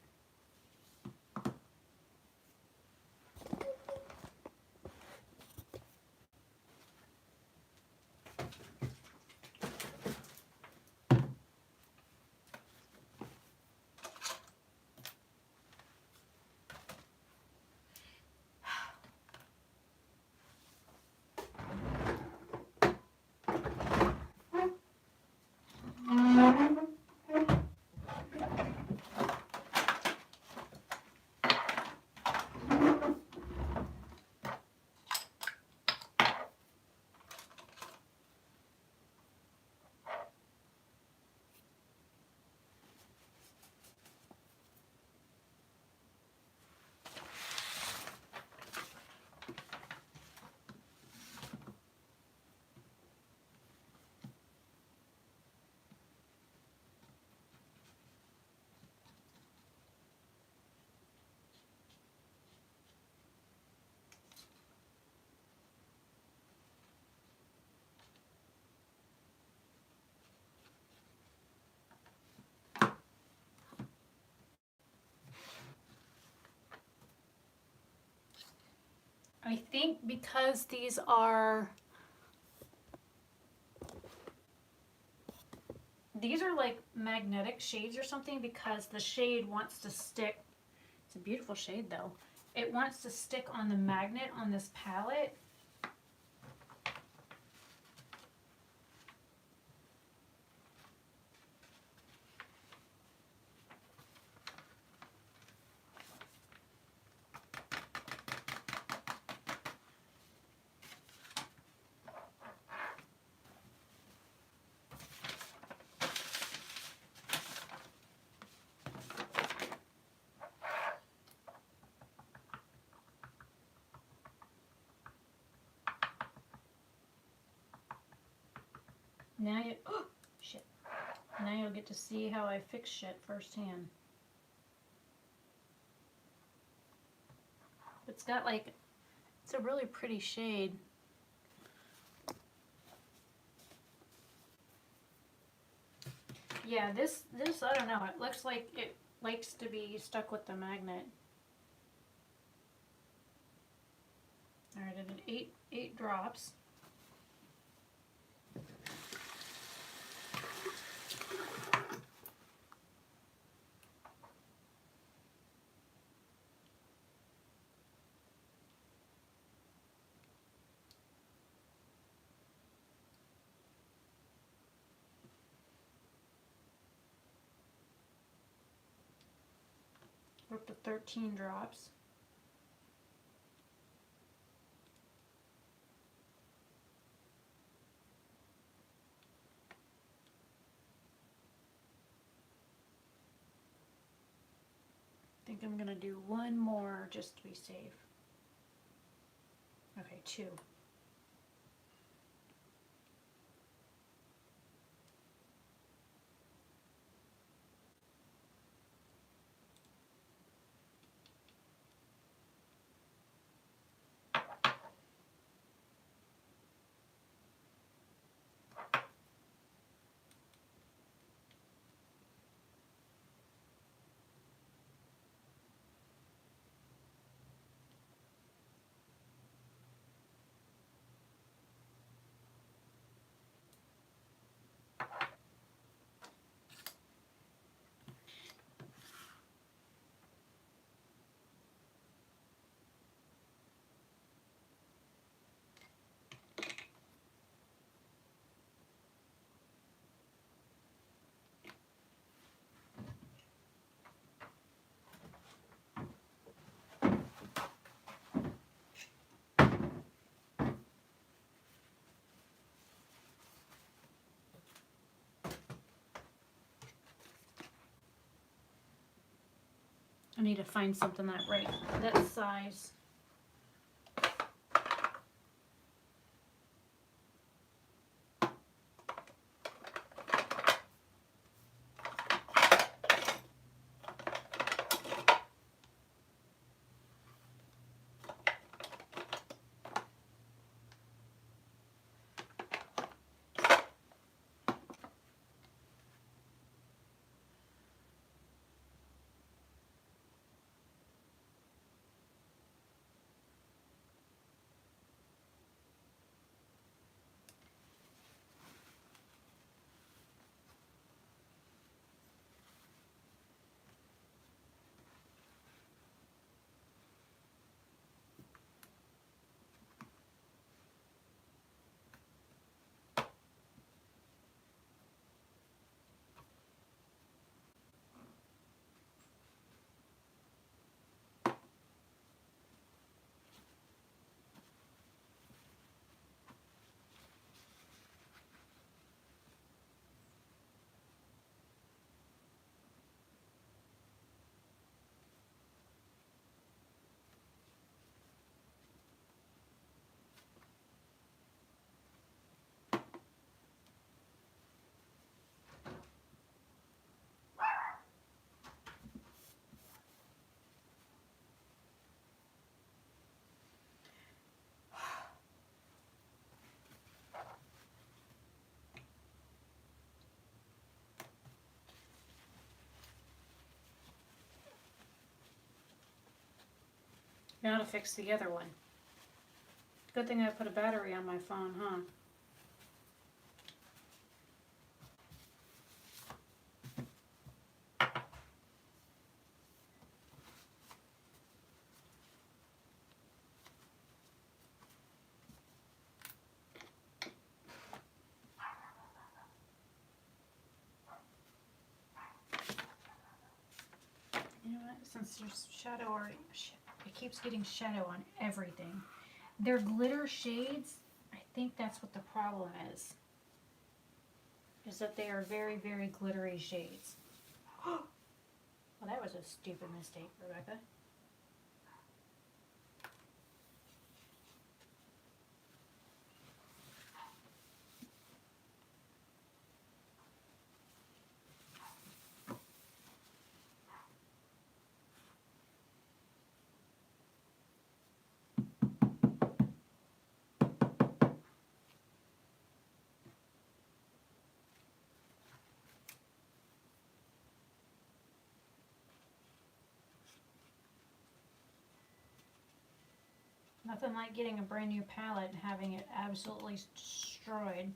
I think because these are like magnetic shades or something, because the shade wants to stick. It's a beautiful shade though. It wants to stick on the magnet on this palette. Now you, oh, shit. Now you'll get to see how I fix shit firsthand. It's got like, it's a really pretty shade. Yeah, this, I don't know, it looks like it likes to be stuck with the magnet. Alright, I did eight drops. We're up to 13 drops. I think I'm gonna do one more just to be safe. Okay, 2. I need to find something that size. Now to fix the other one. Good thing I put a battery on my phone, huh? You know what? Since there's shadow already, shit, it keeps getting shadow on everything. They're glitter shades. I think that's what the problem is. Is that they are very, very glittery shades. Well, that was a stupid mistake, Rebecca. Nothing like getting a brand new palette and having it absolutely destroyed.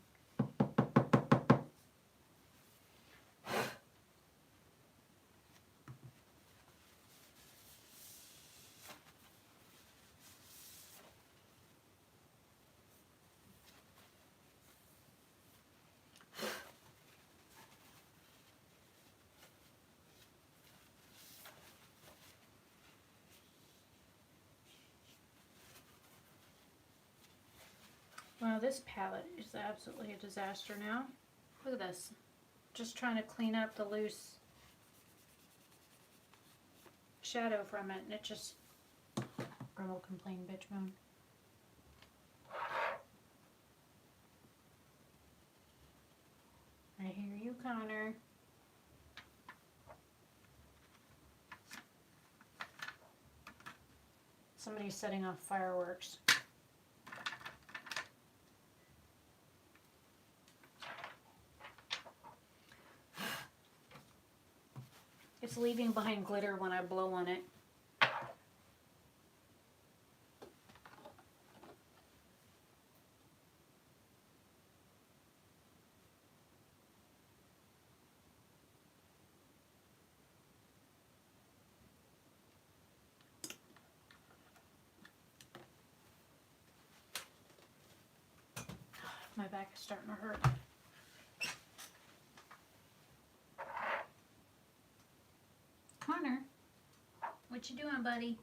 Well, this palette is absolutely a disaster now. Look at this. Just trying to clean up the loose shadow from it, and it just... Grumble, complain, bitch, moan. I hear you, Connor. Somebody's setting off fireworks. It's leaving behind glitter when I blow on it. My back is starting to hurt. Connor, what you doing, buddy?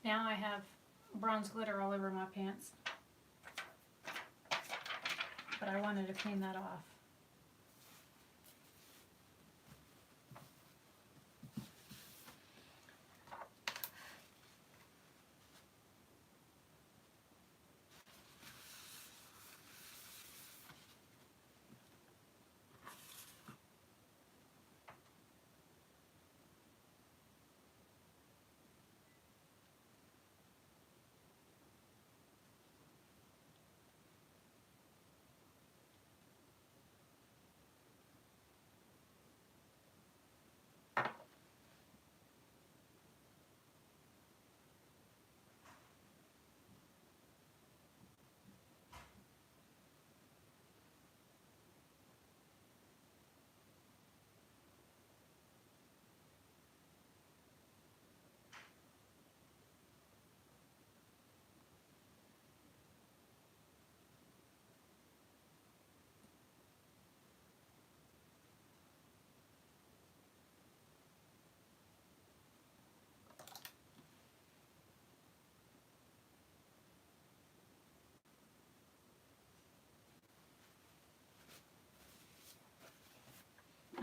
Now I have bronze glitter all over my pants. But I wanted to clean that off.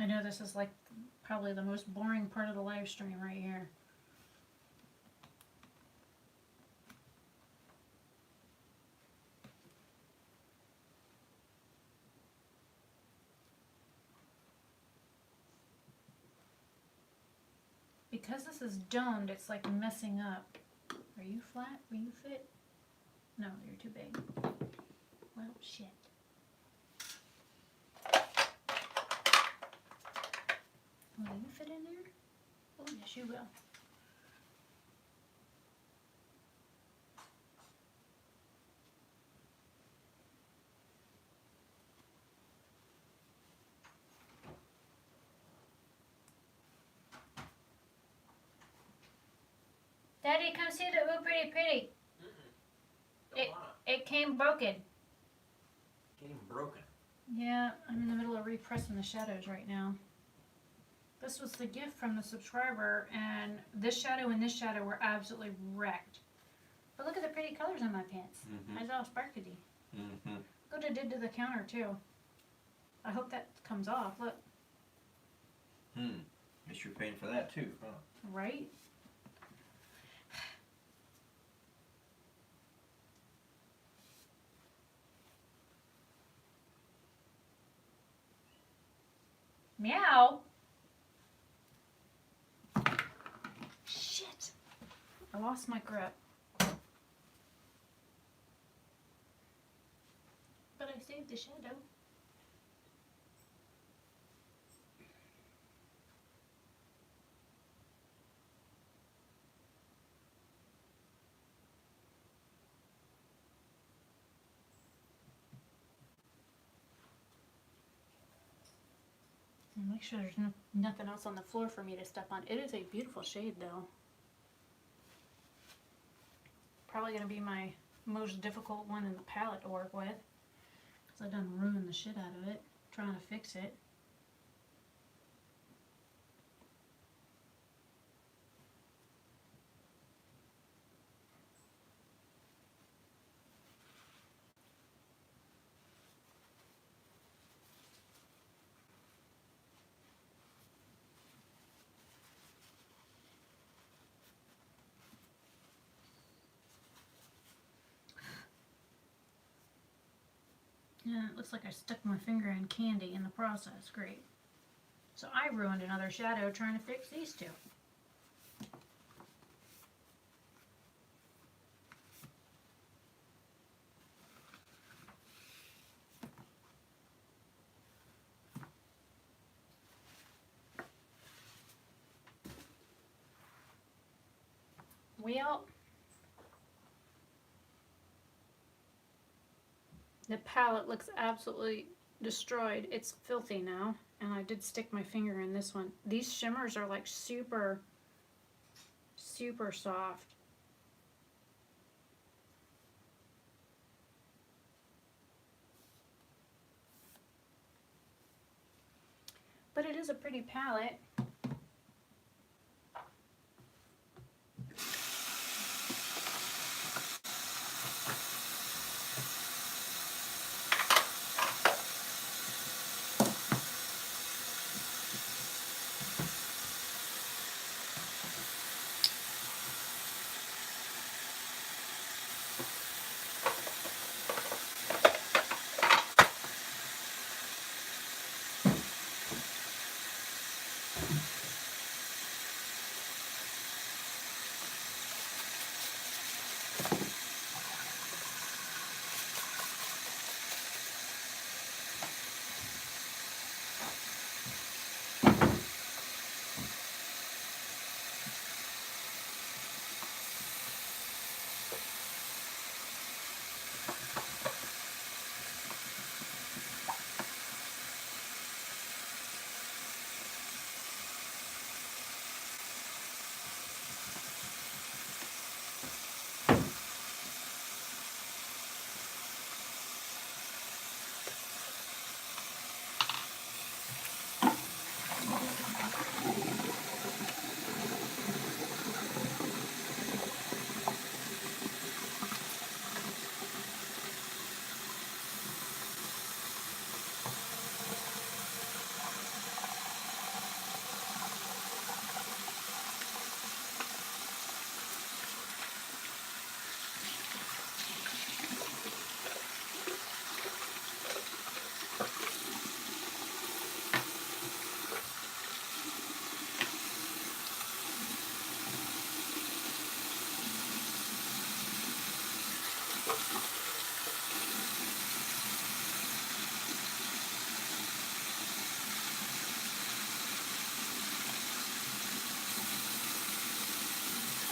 I know this is like probably the most boring part of the live stream right here. Because this is domed, it's like messing up. Are you flat? Will you fit? No, you're too big. Well, shit. Will you fit in there? Oh, yes, you will. Daddy, come see the Ooh Pretty Pretty. It came broken. Getting broken. Yeah, I'm in the middle of repressing the shadows right now. This was the gift from the subscriber, and this shadow and this shadow were absolutely wrecked. But look at the pretty colors on my pants. It's all sparkly. Look what it did to the counter, too. I hope that comes off. Look. Guess you're paying for that too, huh? Right? Meow. Shit. I lost my grip. But I saved the shadow. And make sure there's nothing else on the floor for me to step on. It is a beautiful shade, though. Probably going to be my most difficult one in the palette to work with. Because I done ruined the shit out of it trying to fix it. Yeah, it looks like I stuck my finger in candy in the process. Great. So I ruined another shadow trying to fix these two. Well, the palette looks absolutely destroyed. It's filthy now, and I did stick my finger in this one. These shimmers are like super, super soft. But it is a pretty palette.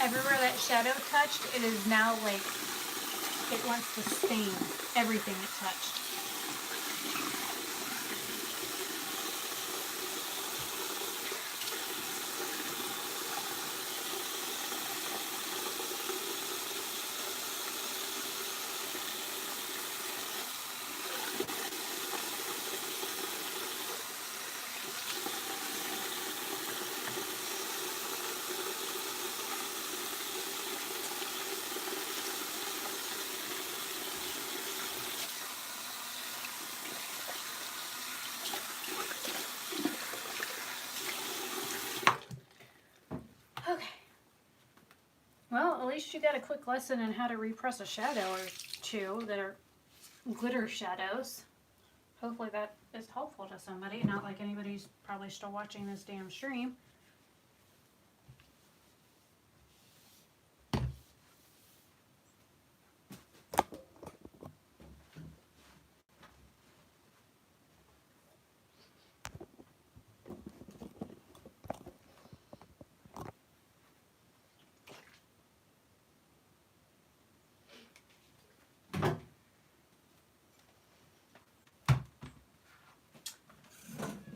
everywhere that shadow touched, it is now like, it wants to stain everything it touched. Okay. Well, at least you got a quick lesson on how to repress a shadow or two that are glitter shadows. Hopefully that is helpful to somebody, not like anybody's probably still watching this damn stream.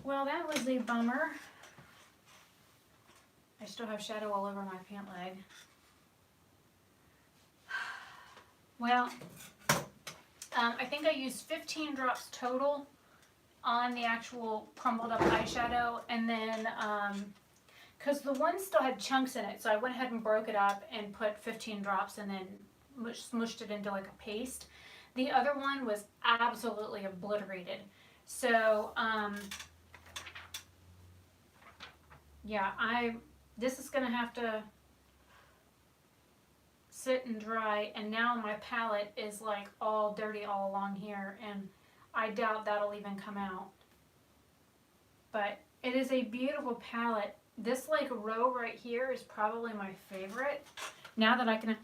Well, that was a bummer. I still have shadow all over my pant leg. Well, I think I used 15 drops total on the actual crumbled up eyeshadow, and then because the one still had chunks in it, so I went ahead and broke it up and put 15 drops and then smushed it into like a paste. The other one was absolutely obliterated. So yeah, this is gonna have to sit and dry, and now my palette is like all dirty all along here, and I doubt that'll even come out. But it is a beautiful palette. This like row right here is probably my favorite. Now that I can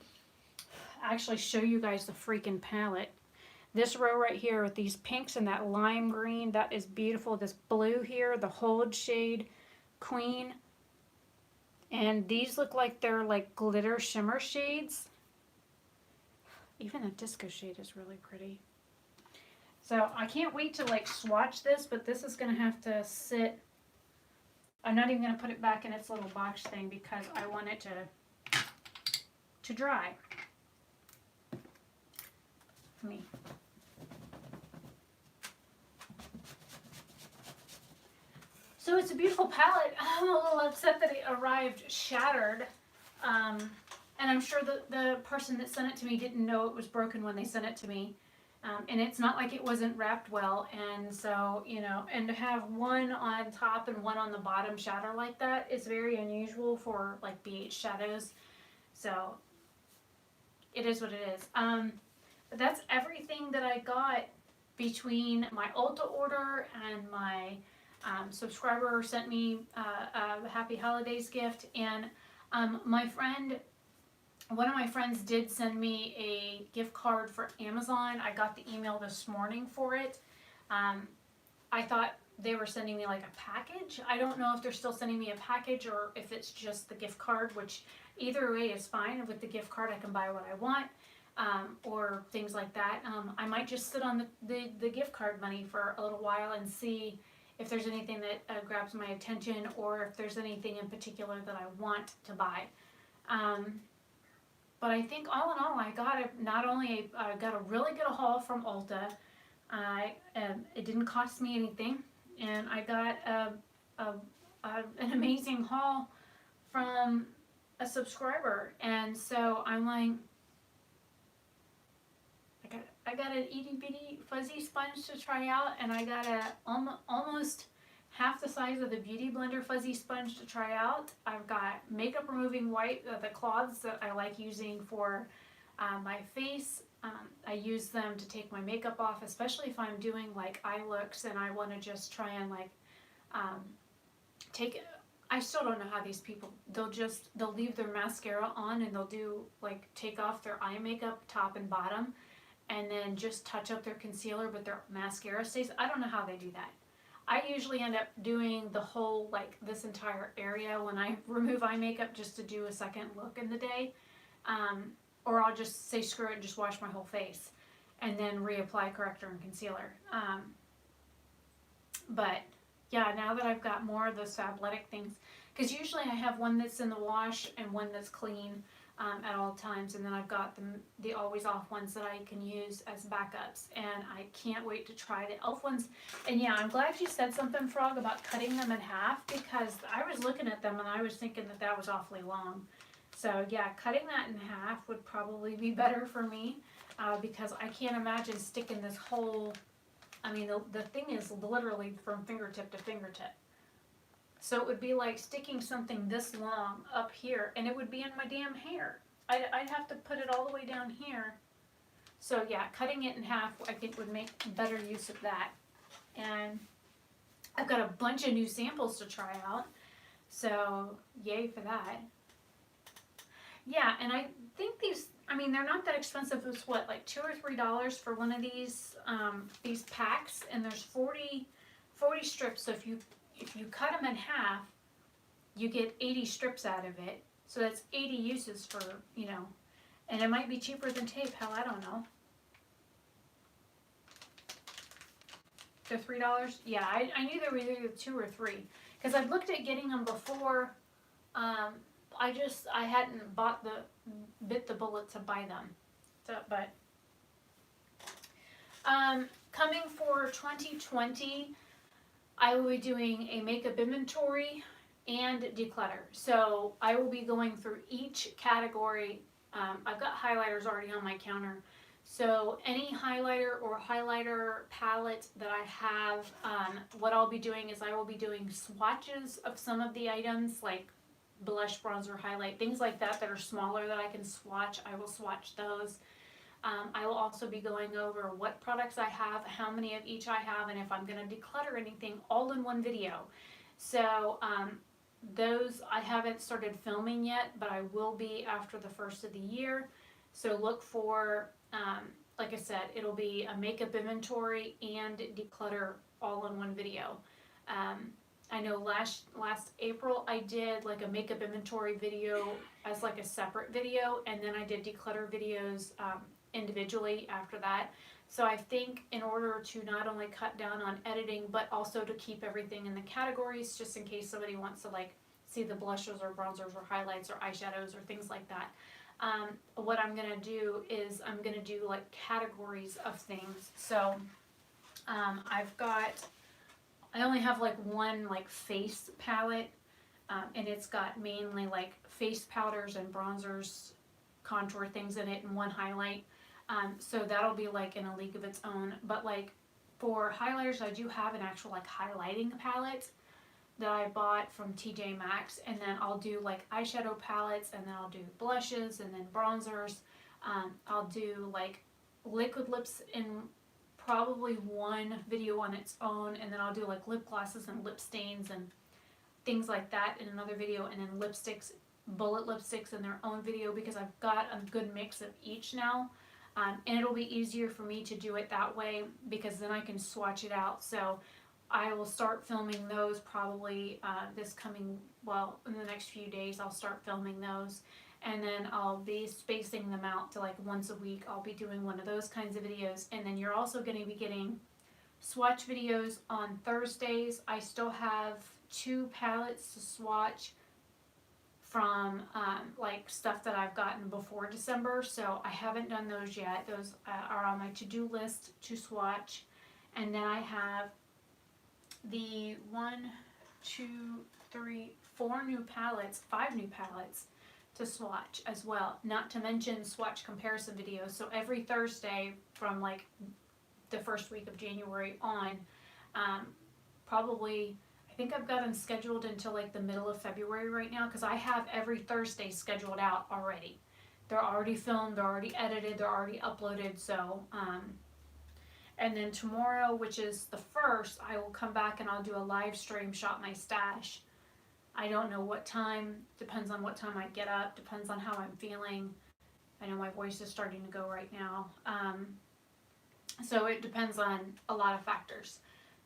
actually show you guys the freaking palette. This row right here with these pinks and that lime green, that is beautiful. This blue here, the hold shade Queen. And these look like they're like glitter shimmer shades. Even the disco shade is really pretty. So I can't wait to like swatch this, but this is going to have to sit. I'm not even going to put it back in its little box thing because I want it to dry. Me. So it's a beautiful palette. I'm a little upset that it arrived shattered. And I'm sure the person that sent it to me didn't know it was broken when they sent it to me. And it's not like it wasn't wrapped well. And so, you know, and to have one on top and one on the bottom shatter like that is very unusual for like BH shadows. So it is what it is. But that's everything that I got between my Ulta order and my subscriber sent me a Happy Holidays gift. And one of my friends did send me a gift card for Amazon. I got the email this morning for it. I thought they were sending me like a package. I don't know if they're still sending me a package or if it's just the gift card, which either way is fine. With the gift card, I can buy what I want. Or things like that. I might just sit on the gift card money for a little while and see if there's anything that grabs my attention or if there's anything in particular that I want to buy. But I think all in all, I got got a really good haul from Ulta. It didn't cost me anything, and I got an amazing haul from a subscriber. And so I'm like, I got an itty bitty fuzzy sponge to try out, and I got a almost half the size of the Beauty Blender fuzzy sponge to try out. I've got makeup removing wipe, the cloths that I like using for my face. I use them to take my makeup off, especially if I'm doing like eye looks and I want to just try and like take it. I still don't know how these people, they'll leave their mascara on and they'll do like take off their eye makeup top and bottom and then just touch up their concealer, but their mascara stays. I don't know how they do that. I usually end up doing the whole, like this entire area when I remove eye makeup just to do a second look in the day. Or I'll just say screw it and just wash my whole face and then reapply corrector and concealer. But yeah, now that I've got more of those Fabletic things, because usually I have one that's in the wash and one that's clean at all times, and then I've got the always off ones that I can use as backups, and I can't wait to try the elf ones. And yeah, I'm glad you said something, Frog, about cutting them in half, because I was looking at them and I was thinking that that was awfully long. So yeah, cutting that in half would probably be better for me, because I can't imagine sticking this whole, I mean, the thing is literally from fingertip to fingertip. So it would be like sticking something this long up here, and it would be in my damn hair. I'd have to put it all the way down here. So yeah, cutting it in half I think would make better use of that. And I've got a bunch of new samples to try out. So yay for that. Yeah, and I think these, I mean, they're not that expensive. It's what, like $2 or $3 for one of these packs, and there's 40 strips. So if you cut them in half, you get 80 strips out of it. So that's 80 uses for, you know, and it might be cheaper than tape. Hell, I don't know. They're $3? Yeah, I knew they were either 2 or 3 because I've looked at getting them before. I hadn't bit the bullet to buy them. So, but coming for 2020, I will be doing a makeup inventory and declutter. So I will be going through each category. I've got highlighters already on my counter. So any highlighter or highlighter palette that I have, what I'll be doing is I will be doing swatches of some of the items, like blush, bronzer, highlight, things like that that are smaller that I can swatch. I will swatch those. I will also be going over what products I have, how many of each I have, and if I'm going to declutter anything, all in one video. So those I haven't started filming yet, but I will be after the first of the year. So look for, like I said, it'll be a makeup inventory and declutter all in one video. I know last April I did like a makeup inventory video as like a separate video, and then I did declutter videos individually after that. So I think in order to not only cut down on editing, but also to keep everything in the categories, just in case somebody wants to like see the blushes or bronzers or highlights or eyeshadows or things like that. What I'm gonna do is I'm gonna do like categories of things. So I only have like one like face palette, and it's got mainly like face powders and bronzers, contour things in it, and one highlight. So that'll be like in a league of its own. But like for highlighters, I do have an actual like highlighting palette that I bought from TJ Maxx, and then I'll do like eyeshadow palettes, and then I'll do blushes, and then bronzers. I'll do like liquid lips in probably one video on its own, and then I'll do like lip glosses and lip stains and things like that in another video, and then lipsticks, bullet lipsticks in their own video, because I've got a good mix of each now. And it'll be easier for me to do it that way because then I can swatch it out. So I will start filming those probably in the next few days I'll start filming those. And then I'll be spacing them out to like once a week. I'll be doing one of those kinds of videos. And then you're also going to be getting swatch videos on Thursdays. I still have 2 palettes to swatch from like stuff that I've gotten before December, so I haven't done those yet. Those are on my to-do list to swatch. And then I have the 4 new palettes, 5 new palettes to swatch as well, not to mention swatch comparison videos. So every Thursday from like the first week of January on, probably I think I've got them scheduled until like the middle of February right now, because I have every Thursday scheduled out already. They're already filmed, they're already edited, they're already uploaded. So and then tomorrow, which is the 1st, I will come back and I'll do a live stream, shop my stash. I don't know what time, depends on what time I get up, depends on how I'm feeling. I know my voice is starting to go right now. So it depends on a lot of factors.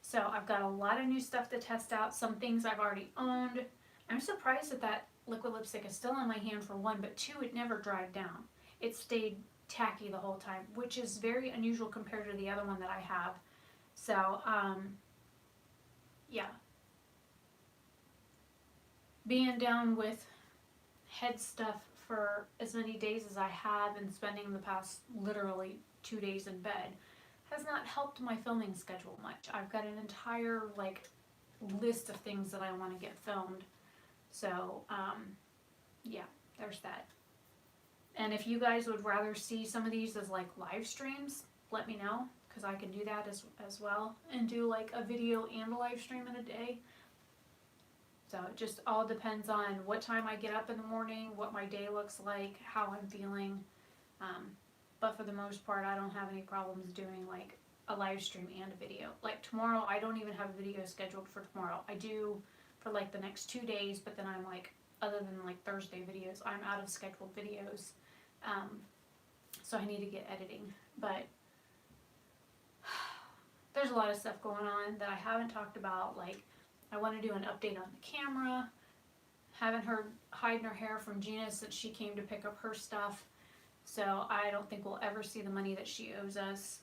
So I've got a lot of new stuff to test out. Some things I've already owned. I'm surprised that liquid lipstick is still in my hand for one, but two, it never dried down. It stayed tacky the whole time, which is very unusual compared to the other one that I have. So, yeah. Being down with head stuff for as many days as I have and spending the past literally 2 days in bed has not helped my filming schedule much. I've got an entire list of things that I want to get filmed. So, yeah, there's that. And if you guys would rather see some of these as live streams, let me know, because I can do that as well and do a video and a live stream in a day. So it just all depends on what time I get up in the morning, what my day looks like, how I'm feeling. But for the most part, I don't have any problems doing a live stream and a video. Tomorrow, I don't even have a video scheduled for tomorrow. I do for the next 2 days, but then I'm other than Thursday videos, I'm out of scheduled videos. So I need to get editing. But there's a lot of stuff going on that I haven't talked about. I want to do an update on the camera. Haven't heard hiding her hair from Gina since she came to pick up her stuff. So I don't think we'll ever see the money that she owes us.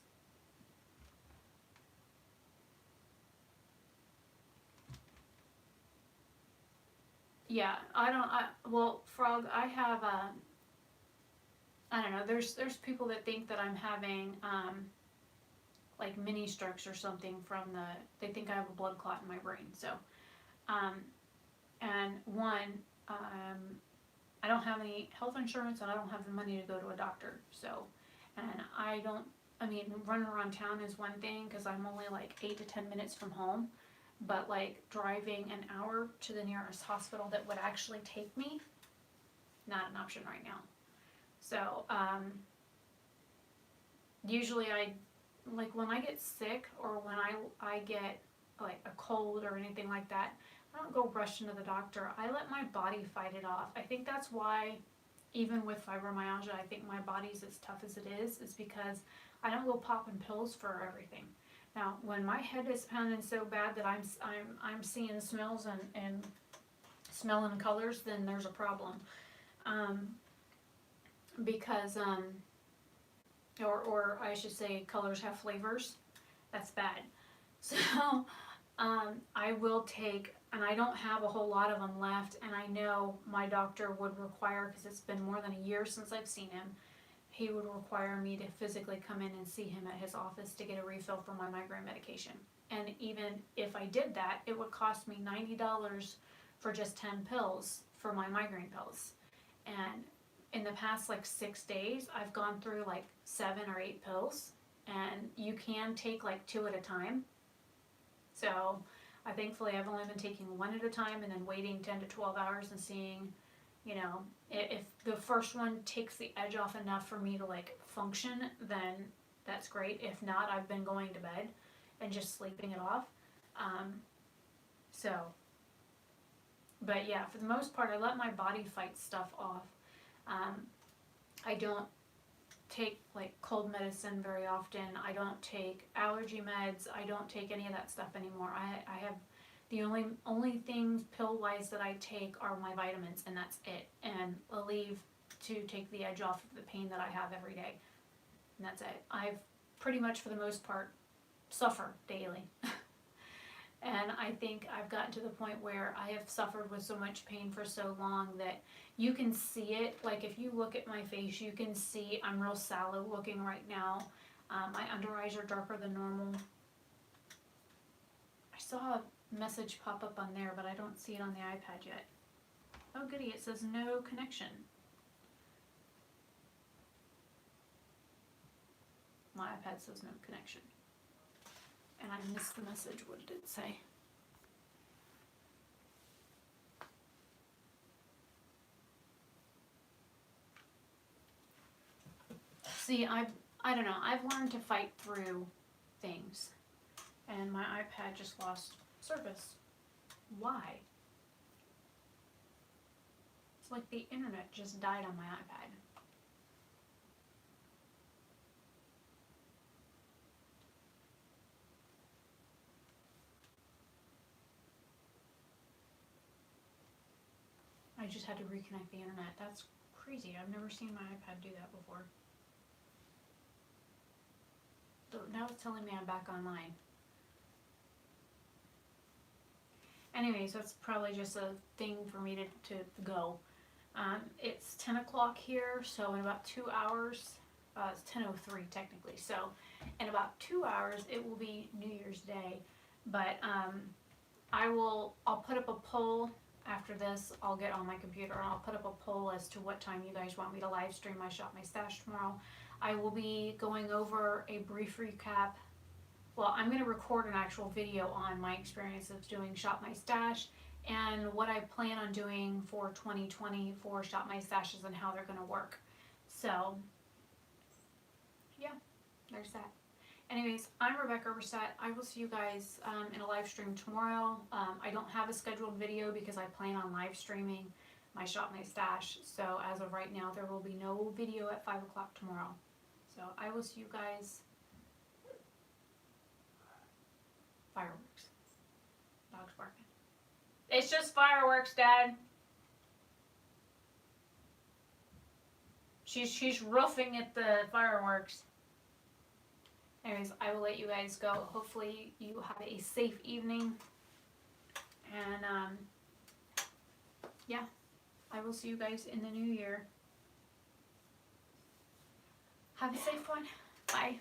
Yeah, well, Frog, I have, I don't know, there's people that think that I'm having, mini strokes or something they think I have a blood clot in my brain, so, and one, I don't have any health insurance and I don't have the money to go to a doctor, so, and running around town is one thing, because I'm only 8 to 10 minutes from home, but driving an hour to the nearest hospital that would actually take me, not an option right now. So, usually when I get sick or when I get a cold or anything like that, I don't go rush into the doctor. I let my body fight it off. I think that's why, even with fibromyalgia, I think my body's as tough as it is because I don't go popping pills for everything. Now, when my head is pounding so bad that I'm seeing smells and smelling colors, then there's a problem. Because or I should say colors have flavors. That's bad. So I will take, and I don't have a whole lot of them left, and I know my doctor would require, because it's been more than a year since I've seen him, he would require me to physically come in and see him at his office to get a refill for my migraine medication. And even if I did that, it would cost me $90 for just 10 pills for my migraine pills. And in the past 6 days, I've gone through 7 or 8 pills, and you can take 2 at a time. So thankfully I've only been taking 1 at a time and then waiting 10 to 12 hours and seeing, if the first one takes the edge off enough for me to function, then that's great. If not, I've been going to bed and just sleeping it off. But yeah, for the most part, I let my body fight stuff off. I don't take cold medicine very often. I don't take allergy meds. I don't take any of that stuff anymore. I have the only things pill wise that I take are my vitamins, and that's it. And Aleve to take the edge off of the pain that I have every day. And that's it. I've pretty much for the most part suffer daily. And I think I've gotten to the point where I have suffered with so much pain for so long that you can see it. If you look at my face, you can see I'm real sallow looking right now. My under eyes are darker than normal. I saw a message pop up on there, but I don't see it on the iPad yet. Oh goody, it says no connection. My iPad says no connection. And I missed the message. What did it say? See, I don't know. I've learned to fight through things. And my iPad just lost service. Why? It's like the internet just died on my iPad. just had to reconnect the internet. That's crazy. I've never seen my iPad do that before. So now it's telling me I'm back online. Anyways, that's probably just a thing for me to go. It's 10 o'clock here, so in about 2 hours, it's 10:03 technically, so in about 2 hours it will be New Year's Day. But I'll put up a poll after this. I'll get on my computer and I'll put up a poll as to what time you guys want me to live stream my Shop My Stash tomorrow. I will be going over a brief recap. Well, I'm going to record an actual video on my experience of doing Shop My Stash and what I plan on doing for 2020 for Shop My Stashes and how they're going to work. So, yeah, there's that. Anyways, I'm Rebecca Reset. I will see you guys in a live stream tomorrow. I don't have a scheduled video because I plan on live streaming my Shop My Stash. So as of right now, there will be no video at 5 o'clock tomorrow. So I will see you guys. Fireworks. Dog's barking. It's just fireworks, Dad. She's roofing at the fireworks. Anyways, I will let you guys go. Hopefully you have a safe evening. And yeah, I will see you guys in the new year. Have a safe one. Bye.